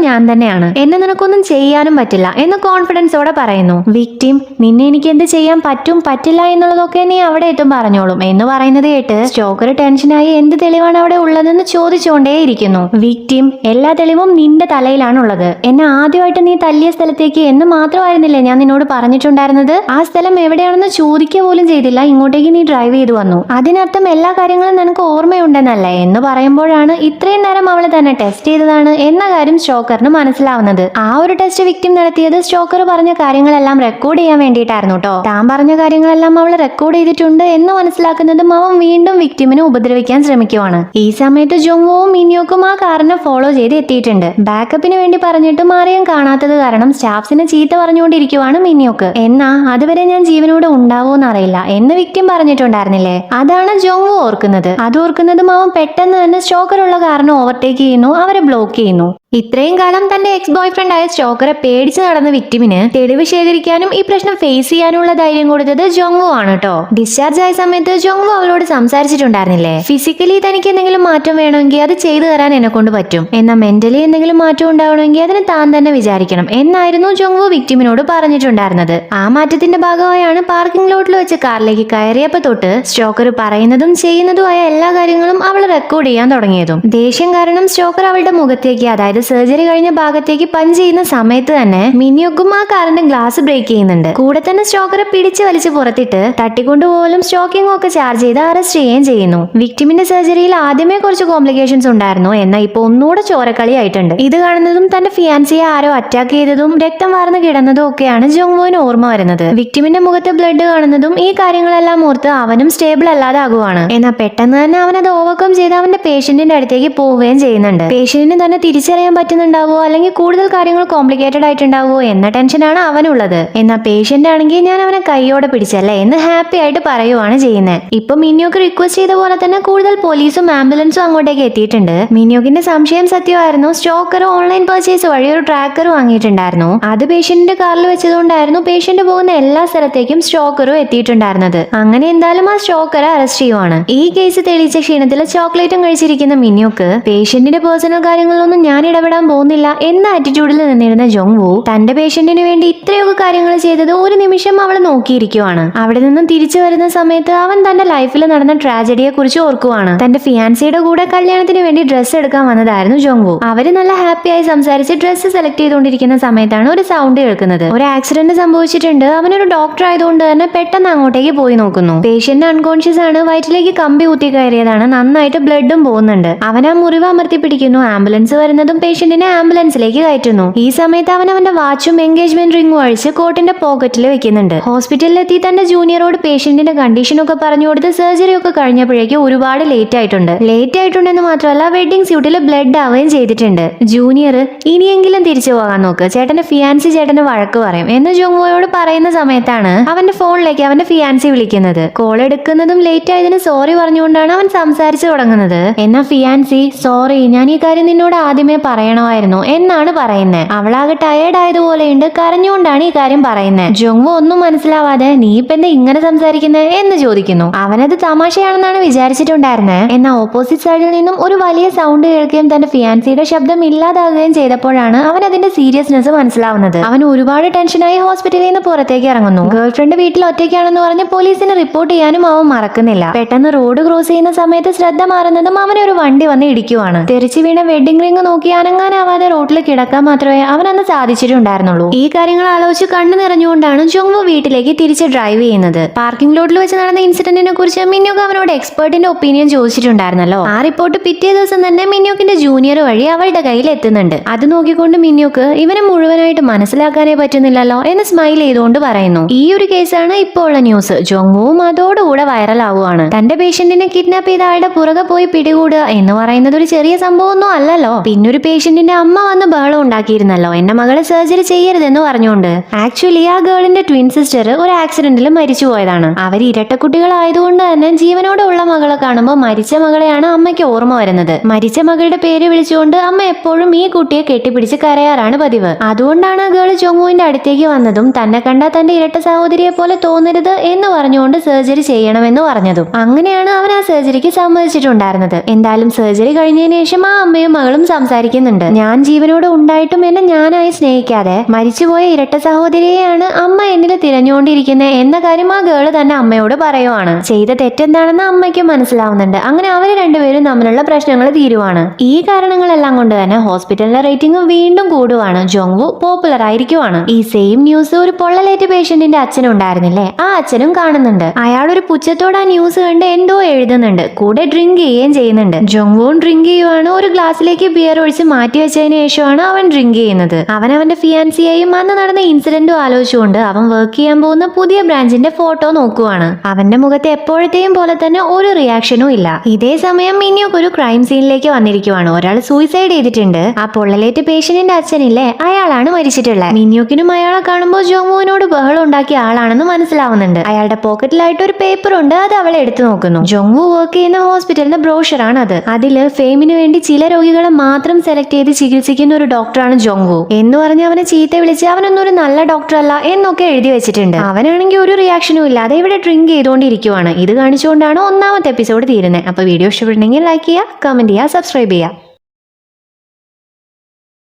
ഞാൻ തന്നെയാണ്, എന്നെ നിനക്കൊന്നും ചെയ്യാനും പറ്റില്ല എന്ന് കോൺഫിഡൻസോടെ പറയുന്നു. വിക്ടിം നിന്നെ എനിക്ക് എന്ത് ചെയ്യാൻ പറ്റും പറ്റില്ല എന്നുള്ളതൊക്കെ നീ അവിടെ എത്തും പറഞ്ഞോളും എന്ന് പറയുന്നത് കേട്ട് സ്റ്റോക്കർ ടെൻഷനായി എന്ത് തെളിവാണ് അവിടെ ഉള്ളതെന്ന് ചോദിച്ചുകൊണ്ടേയിരിക്കുന്നു. വിക്ടിം എല്ലാ തെളിവും നിന്റെ തലയിലാണുള്ളത്, എന്നെ ആദ്യമായിട്ട് നീ തല്ലിയ സ്ഥലത്തേക്ക് എന്ന് മാത്രമായിരുന്നില്ലേ ഞാൻ നിന്നോട് പറഞ്ഞിട്ടുണ്ടായിരുന്നത്, ആ സ്ഥലം എവിടെയാണെന്ന് ചോദിക്കുക പോലും ചെയ്തില്ല, ഇങ്ങോട്ടേക്ക് നീ ഡ്രൈവ് ചെയ്തു വന്നു, അതിനർത്ഥം എല്ലാ കാര്യങ്ങളും നിനക്ക് ഓർമ്മയുണ്ടെന്നല്ലേ എന്ന് പറയുമ്പോഴാണ് ഇത്രയും നേരം അവളെ തന്നെ ടെസ്റ്റ് ചെയ്തതാണ് എന്ന കാര്യം സ്റ്റോക്കറിന് മനസ്സിലാവുന്നത്. ആ ഒരു ടെസ്റ്റ് വിക്ടിം നടത്തിയത് സ്റ്റോക്കർ പറഞ്ഞ കാര്യങ്ങളെല്ലാം റെക്കോർഡ് ചെയ്യാൻ വേണ്ടിയിട്ടായിരുന്നു കേട്ടോ. താൻ പറഞ്ഞ കാര്യങ്ങളെല്ലാം അവൾ റെക്കോർഡ് ചെയ്തിട്ടുണ്ട് എന്ന് മനസ്സിലാക്കുന്നതും അവൻ വീണ്ടും വിക്ടിമിനെ ഉപദ്രവിക്കാൻ ശ്രമിക്കുവാണ്. ഈ സമയത്ത് ജോങ്വുവും മിന്യോക്കും ആ കാറിനെ ഫോളോ ചെയ്ത് എത്തിയിട്ടുണ്ട്. ബാക്കപ്പിന് വേണ്ടി പറഞ്ഞിട്ടും ആരെയും കാണാത്തത് കാരണം സ്റ്റാഫ്സിനെ ചീത്ത പറഞ്ഞുകൊണ്ടിരിക്കുവാണ് മിന്യോക്ക്. എന്നാ അതുവരെ ഞാൻ ജീവനോട് ഉണ്ടാവോന്ന് അറിയില്ല എന്ന് വിക്ടിം പറഞ്ഞിട്ടുണ്ടായിരുന്നില്ലേ, അതാണ് ജോങ്വു ഓർക്കുന്നത്. അത് ഓർക്കുന്നതും അവൻ പെട്ടെന്ന് തന്നെ സ്റ്റോക്കറുള്ള കാറിനെ ഓവർടേക്ക് ചെയ്യുന്നു, അവരെ ബ്ലോക്ക് ചെയ്യുന്നു. ഇത്രയും കാലം തന്റെ എക്സ് ബോയ് ഫ്രണ്ട് ആയ സ്റ്റോക്കറെ പേടിച്ച് നടന്ന വിക്ടിമിന് തെളിവ് ശേഖരിക്കാനും ഈ പ്രശ്നം ഫേസ് ചെയ്യാനുള്ള ധൈര്യം കൊടുത്തത് ജോങ്വു ആണ് കേട്ടോ. ഡിസ്ചാർജ് ആയ സമയത്ത് ജോങ്വു അവളോട് സംസാരിച്ചിട്ടുണ്ടായിരുന്നില്ലേ, ഫിസിക്കലി തനിക്ക് എന്തെങ്കിലും മാറ്റം വേണമെങ്കിൽ അത് ചെയ്തു തരാൻ എന്നെ കൊണ്ട് പറ്റും, എന്നാൽ മെന്റലി എന്തെങ്കിലും മാറ്റം ഉണ്ടാവണമെങ്കിൽ അതിന് താൻ തന്നെ വിചാരിക്കണം എന്നായിരുന്നു ജോങ്വു വിക്ടിമിനോട് പറഞ്ഞിട്ടുണ്ടായിരുന്നത്. ആ മാറ്റത്തിന്റെ ഭാഗമായാണ് പാർക്കിംഗ് ലോട്ടിൽ വെച്ച് കാറിലേക്ക് കയറിയപ്പോ തൊട്ട് സ്റ്റോക്കർ പറയുന്നതും ചെയ്യുന്നതുമായ എല്ലാ കാര്യങ്ങളും അവൾ റെക്കോർഡ് ചെയ്യാൻ തുടങ്ങിയതും. ദേഷ്യം കാരണം സ്റ്റോക്കർ അവളുടെ മുഖത്തേക്ക്, അതായത് സർജറി കഴിഞ്ഞ ഭാഗത്തേക്ക് പഞ്ച് ചെയ്യുന്ന സമയത്ത് തന്നെ മിനിയൊക്കും ആ കാറിന്റെ ഗ്ലാസ് ബ്രേക്ക് ചെയ്യുന്നുണ്ട്. കൂടെ തന്നെ സ്റ്റോക്കറെ പിടിച്ച് വലിച്ച് പുറത്തിട്ട് തട്ടിക്കൊണ്ടുപോലും സ്റ്റോക്കിംഗും ഒക്കെ ചാർജ് ചെയ്ത് അറസ്റ്റ് ചെയ്യുകയും ചെയ്യുന്നു. വിക്ടിമിന്റെ സർജറിയിൽ ആദ്യമേ കുറച്ച് കോംപ്ലിക്കേഷൻസ് ഉണ്ടായിരുന്നു, എന്നാൽ ഇപ്പൊ ഒന്നുകൂടെ ചോരക്കളി ആയിട്ടുണ്ട്. ഇത് കാണുന്നതും തന്റെ ഫിയാൻസിയെ ആരോ അറ്റാക്ക് ചെയ്തതും രക്തം വാർന്ന് കിടന്നതും ഒക്കെയാണ് ജോങ്വോന് ഓർമ്മ വരുന്നത്. വിക്ടിമിന്റെ മുഖത്ത് ബ്ലഡ് കാണുന്നതും ഈ കാര്യങ്ങളെല്ലാം ഓർത്ത് അവനും സ്റ്റേബിൾ അല്ലാതെ ആകുവാണ്. എന്നാൽ പെട്ടെന്ന് തന്നെ അവനത് ഓവർകം ചെയ്ത് അവന്റെ പേഷ്യന്റിന്റെ അടുത്തേക്ക് പോവുകയും ചെയ്യുന്നുണ്ട്. പേഷ്യന്റിന് തന്നെ തിരിച്ചറിയാൻ പറ്റുന്നുണ്ടാവോ അല്ലെങ്കിൽ കൂടുതൽ കാര്യങ്ങൾ കോംപ്ലിക്കേറ്റഡ് ആയിട്ടുണ്ടാവോ എന്ന ടെൻഷനാണ് അവനുള്ളത്. എന്നാൽ പേഷ്യന്റ് ആണെങ്കിൽ ഞാൻ അവനെ കൈയോടെ പിടിച്ചല്ലേ എന്ന് ഹാപ്പി ആയിട്ട് പറയുവാണ് ചെയ്യുന്നത്. ഇപ്പൊ മിനിയോക്ക് റിക്വസ്റ്റ് ചെയ്ത പോലെ തന്നെ കൂടുതൽ പോലീസും ആംബുലൻസും അങ്ങോട്ടേക്ക് എത്തിയിട്ടുണ്ട്. മിനിയോക്കിന്റെ സംശയം സത്യമായിരുന്നു. സ്റ്റോക്കർ ഓൺലൈൻ പർച്ചേസ് വഴി ഒരു ട്രാക്കർ വാങ്ങിയിട്ടുണ്ടായിരുന്നു. അത് പേഷ്യന്റിന്റെ കാറിൽ വെച്ചതുകൊണ്ടായിരുന്നു പേഷ്യന്റ് പോകുന്ന എല്ലാ സ്ഥലത്തേക്കും സ്റ്റോക്കറും എത്തിയിട്ടുണ്ടായിരുന്നത്. അങ്ങനെ എന്തായാലും ആ സ്റ്റോക്കറെ അറസ്റ്റ് ചെയ്യുവാണ്. ഈ കേസ് തെളിയിച്ച ക്ഷീണത്തിൽ ചോക്ലേറ്റും കഴിച്ചിരിക്കുന്ന മിനിയോക്ക് പേഷ്യന്റിന്റെ പേഴ്സണൽ കാര്യങ്ങളിലൊന്നും ഞാൻ ഇടപെടാൻ പോകുന്നില്ല എന്ന ആറ്റിറ്റ്യൂഡിൽ നിന്നിരുന്ന ജോങ്വു തന്റെ പേഷ്യന്റിന് വേണ്ടി ഇത്രയൊക്കെ കാര്യങ്ങൾ ചെയ്തത് ഒരു നിമിഷം അവൾ നോക്കിയിരിക്കുവാണ്. അവിടെ നിന്നും തിരിച്ചു വരുന്ന സമയത്ത് അവൻ തന്റെ ലൈഫിൽ നടന്ന ട്രാജഡിയെ കുറിച്ച് ഓർക്കുവാണ്. തന്റെ ഫിയാൻസിയുടെ കൂടെ കല്യാണത്തിന് വേണ്ടി ഡ്രസ്സ് എടുക്കാൻ വന്നതായിരുന്നു ജോങ്വു. അവര് നല്ല ഹാപ്പിയായി സംസാരിച്ച് ഡ്രസ്സ് സെലക്ട് ചെയ്തുകൊണ്ടിരിക്കുന്ന സമയത്താണ് ഒരു സൗണ്ട് കേൾക്കുന്നത്. ഒരു ആക്സിഡന്റ് സംഭവിച്ചിട്ടുണ്ട്. അവനൊരു ഡോക്ടർ ആയതുകൊണ്ട് തന്നെ പെട്ടെന്ന് അങ്ങോട്ടേക്ക് പോയി നോക്കുന്നു. പേഷ്യന്റ് അൺകോൺഷ്യസ് ആണ്. വയറ്റിലേക്ക് കമ്പി കുത്തി കയറിയതാണ്. നന്നായിട്ട് ബ്ലഡും പോകുന്നുണ്ട്. അവൻ ആ മുറിവ് അമർത്തി പിടിക്കുന്നു. ആംബുലൻസ് വരുന്നതും പേഷ്യന്റിനെ ആംബുലൻസിലേക്ക് കയറ്റുന്നു. ഈ സമയത്ത് അവൻ അവന്റെ വാച്ചും എൻഗേജ്മെന്റ് റിംഗും അഴിച്ച് കോട്ടിന്റെ പോക്കറ്റിൽ വെക്കുന്നുണ്ട്. ഹോസ്പിറ്റലിലെത്തി തന്റെ ജൂനിയറോട് പേഷ്യന്റിന്റെ കണ്ടീഷൻ ഒക്കെ പറഞ്ഞു കൊടുത്ത് സർജറി ഒക്കെ കഴിഞ്ഞപ്പോഴേക്കും ഒരുപാട് ലേറ്റ് ആയിട്ടുണ്ടെന്ന് മാത്രമല്ല വെഡിങ് സ്യൂട്ടിൽ ബ്ലഡ് ആവുകയും ചെയ്തിട്ടുണ്ട്. ജൂനിയർ ഇനിയെങ്കിലും തിരിച്ചു പോകാൻ നോക്ക്, ചേട്ടന്റെ ഫിയാൻസി ചേട്ടന് വഴക്ക് പറയും എന്ന് ജോങ്വോയോട് പറയുന്ന സമയത്താണ് അവന്റെ ഫോണിലേക്ക് അവന്റെ ഫിയാൻസി വിളിക്കുന്നത്. കോൾ എടുക്കുന്നതും ലേറ്റ് ആയതിന് സോറി പറഞ്ഞുകൊണ്ടാണ് അവൻ സംസാരിച്ചു തുടങ്ങുന്നത്. എന്നാ ഫിയാൻസി സോറി, ഞാൻ ഈ കാര്യം നിന്നോട് ആദ്യമേ പറയണമായിരുന്നു എന്നാണ് പറയുന്നത്. അവളാകെ ടയേർഡ് ആയതുപോലെയുണ്ട്. കരഞ്ഞുകൊണ്ടാണ് ഈ കാര്യം പറയുന്നത്. ജോങ്വോ ഒന്നും മനസ്സിലാവാതെ നീ ഇപ്പൊ എന്താ ഇങ്ങനെ സംസാരിക്കുന്നത് എന്ന് ചോദിക്കുന്നു. അവനത് തമാശയാണെന്നാണ് വിചാരിച്ചിട്ടുണ്ടായിരുന്നത്. എന്നാൽ ഓപ്പോസിറ്റ് സൈഡിൽ നിന്നും ഒരു വലിയ സൗണ്ട് കേൾക്കുകയും തന്റെ ഫിയാൻസിയുടെ ശബ്ദം ഇല്ലാതാകുകയും ചെയ്തപ്പോഴാണ് അവൻ അതിന്റെ സീരിയസ്നെസ് മനസ്സിലാവുന്നത്. അവൻ ഒരുപാട് ടെൻഷനായി ഹോസ്പിറ്റലിൽ നിന്ന് പുറത്തേക്ക് ഇറങ്ങുന്നു. ഗേൾഫ്രണ്ട് വീട്ടിൽ ഒറ്റയ്ക്കാണെന്ന് പറഞ്ഞ് പോലീസിന് റിപ്പോർട്ട് ചെയ്യാനും അവൻ മറക്കുന്നില്ല. പെട്ടെന്ന് റോഡ് ക്രോസ് ചെയ്യുന്ന സമയത്ത് ശ്രദ്ധ മാറുന്നതും അവനെ ഒരു വണ്ടി വന്ന് ഇടിക്കുവാണ്. തെറിച്ചു വീണ വെഡിങ് റിംഗ് നോക്കി അനങ്ങാനാവാതെ റോഡിൽ കിടക്കാൻ മാത്രമേ അവൻ അന്ന് സാധിച്ചിട്ടുണ്ടായിരുന്നുള്ളൂ. ഈ കാര്യങ്ങൾ ആലോചിച്ച് കണ്ണു നിറഞ്ഞുകൊണ്ടാണ് ജോങ്വോ വീട്ടിലേക്ക് തിരിച്ച് ഡ്രൈവ് ചെയ്യുന്നത്. പാർക്കിംഗ് ലോട്ടിൽ വെച്ച് നടന്ന ഇൻസിഡന്റിനെ കുറിച്ച് മിന്യോക്ക് അവനോട് എക്സ്പേർട്ടിന്റെ ഒപ്പീനിയൻ ചോദിച്ചിട്ടുണ്ടായിരുന്നല്ലോ. ആ റിപ്പോർട്ട് പിറ്റേ ദിവസം തന്നെ മിന്യോക്കിന്റെ ജൂനിയർ വഴി അവളുടെ കയ്യിൽ എത്തുന്നുണ്ട്. അത് നോക്കിക്കൊണ്ട് മിന്യോക്ക് ഇവനെ മുഴുവനായിട്ട് മനസ്സിലാക്കാനേ പറ്റുന്നില്ലല്ലോ എന്ന് സ്മൈൽ ചെയ്തുകൊണ്ട് പറയുന്നു. ഈ ഒരു കേസാണ് ഇപ്പോൾ ഉള്ള ന്യൂസ്. ജോങ്വുവും അതോടുകൂടെ വൈറലാവുകയാണ്. തന്റെ പേഷ്യന്റിനെ കിഡ്നാപ്പ് ചെയ്ത ആളുടെ പുറകെ പോയി പിടികൂടുക എന്ന് പറയുന്നത് ഒരു ചെറിയ സംഭവമൊന്നും അല്ലല്ലോ. പിന്നൊരു പേഷ്യന്റിന്റെ അമ്മ വന്ന് ബഹളം ഉണ്ടാക്കിയിരുന്നല്ലോ, എന്റെ മകളെ സർജറി ചെയ്യരുതെന്ന് പറഞ്ഞുകൊണ്ട്. ആക്ച്വലി ആ ഗേളിന്റെ ട്വിൻ സിസ്റ്റർ ഒരു ആക്സിഡന്റിൽ മരിച്ചു പോയതാണ്. അവർ ഇരട്ടക്കുട്ടികളായതുകൊണ്ട് തന്നെ ജീവനോടെ ഉള്ള മകളെ കാണുമ്പോൾ മരിച്ച മകളെയാണ് അമ്മയ്ക്ക് ഓർമ്മ വരുന്നത്. മരിച്ച മകളുടെ പേര് വിളിച്ചുകൊണ്ട് അമ്മ എപ്പോഴും ഈ കുട്ടിയെ കെട്ടിപ്പിടിച്ച് കരയാറാണ് പതിവ്. അതുകൊണ്ടാണ് ആ ഗേൾ ജോങ്വുവിന്റെ അടുത്തേക്ക് വന്നതും തന്നെ കണ്ടാൽ തന്റെ ഇരട്ട സഹോദരിയെ പോലെ തോന്നരുത് എന്ന് പറഞ്ഞുകൊണ്ട് സർജറി ചെയ്യണമെന്ന് പറഞ്ഞതും. അങ്ങനെയാണ് അവൻ ആ സർജറിക്ക് സമ്മതിച്ചിട്ടുണ്ടായിരുന്നത്. എന്തായാലും സർജറി കഴിഞ്ഞതിന് ശേഷം ആ അമ്മയും മകളും സംസാരിക്കുന്നുണ്ട്. ഞാൻ ജീവനോട് ഉണ്ടായിട്ടും എന്നെ ഞാനായി സ്നേഹിക്കാതെ മരിച്ചുപോയ ഇരട്ട സഹോദരിയെയാണ് അമ്മ എന്നിൽ തിരഞ്ഞുകൊണ്ടിരിക്കുന്നത് എന്ന കാര്യം ആ ഗേള് തന്നെ അമ്മയോട് പറയുവാണ്. ചെയ്ത തെറ്റെന്താണെന്ന് അമ്മയ്ക്ക് മനസ്സിലാവുന്നുണ്ട്. അങ്ങനെ അവർ രണ്ടുപേരും തമ്മിലുള്ള പ്രശ്നങ്ങൾ തീരുവാണ്. ഈ കാരണങ്ങളെല്ലാം കൊണ്ട് തന്നെ ഹോസ്പിറ്റലിലെ റേറ്റിംഗ് വീണ്ടും കൂടുവാണ്. ജോങ്വു പോപ്പുലർ ആയിരിക്കുവാണ്. ഈ സെയിം ന്യൂസ് ഒരു പൊള്ളലേറ്റ് പേഷ്യന്റിന്റെ അച്ഛനുണ്ടായിരുന്നില്ലേ, ആ അച്ഛനും കാണുന്നുണ്ട്. അയാൾ ഒരു പുച്ഛത്തോടെ ആ ന്യൂസ് കണ്ട് എന്തോ എഴുതുന്നുണ്ട്. കൂടെ ഡ്രിങ്ക് ചെയ്യുകയും ചെയ്യുന്നുണ്ട്. ജോങ്വുവും ഡ്രിങ്ക് ചെയ്യുവാണ്. ഒരു ഗ്ലാസ്സിലേക്ക് ബിയർ ഒഴിച്ച് മാറ്റി വെച്ചതിന് ശേഷമാണ് അവൻ ഡ്രിങ്ക് ചെയ്യുന്നത്. അവൻ അവന്റെ ഫിയാൻസിയെയും അന്ന് നടന്ന ഇൻസിഡന്റും ആലോചിച്ചുകൊണ്ട് അവൻ വർക്ക് ചെയ്യാൻ പോകുന്ന പുതിയ ബ്രാഞ്ചിന്റെ ഫോട്ടോ നോക്കുവാണ്. അവന്റെ മുഖത്ത് എപ്പോഴത്തെയും പോലെ തന്നെ ഒരു റിയാക്ഷനും ഇല്ല. ഇതേ സമയം മിന്യോക്ക് ഒരു ക്രൈം സീനിലേക്ക് വന്നിരിക്കുവാണ്. ഒരാൾ സൂയിസൈഡ് ചെയ്തിട്ടുണ്ട്. ആ പൊള്ളലേറ്റ് പേഷ്യന്റിന്റെ അച്ഛനില്ലേ, അയാളാണ് മരിച്ചിട്ടുള്ളത്. മിന്യോക്കിനും അയാളെ കാണുമ്പോൾ ജോങ്വുവിനോട് ബഹളം ഉണ്ടാക്കിയ ആളാണെന്ന് മനസ്സിലാവുന്നുണ്ട്. അയാളുടെ പോക്കറ്റിലായിട്ട് ഒരു പേപ്പർ ഉണ്ട്. അത് അവളെ എടുത്തു നോക്കുന്നു. ജോങ്വു വർക്ക് ചെയ്യുന്ന ഹോസ്പിറ്റലിന്റെ ബ്രോഷറാണ് അത്. അതില് ഫെയിമിന് വേണ്ടി ചില രോഗികളെ മാത്രം സെലക്ട് ചെയ്ത് ചികിത്സിക്കുന്ന ഒരു ഡോക്ടറാണ് ജോങ്വു എന്ന് പറഞ്ഞ് അവനെ ചീത്ത വിളിച്ച് അവനൊന്നും ഒരു നല്ല ഡോക്ടർ അല്ല എന്നൊക്കെ എഴുതി വെച്ചിട്ടുണ്ട്. അവനാണെങ്കിൽ ഒരു റിയാക്ഷനും ഇല്ലാതെ ഇവിടെ ഡ്രിങ്ക് ചെയ്തുകൊണ്ടിരിക്കുവാണ്. ഇത് കാണിച്ചുകൊണ്ടാണ് ഒന്നാമത്തെ എപ്പിസോഡ് തീരുന്നത്. അപ്പൊ വീഡിയോ ഇഷ്ടപ്പെട്ടുണ്ടെങ്കിൽ ലൈക്ക് ചെയ്യുക, കമന്റ് ചെയ്യുക, സബ്സ്ക്രൈബ് ചെയ്യുക.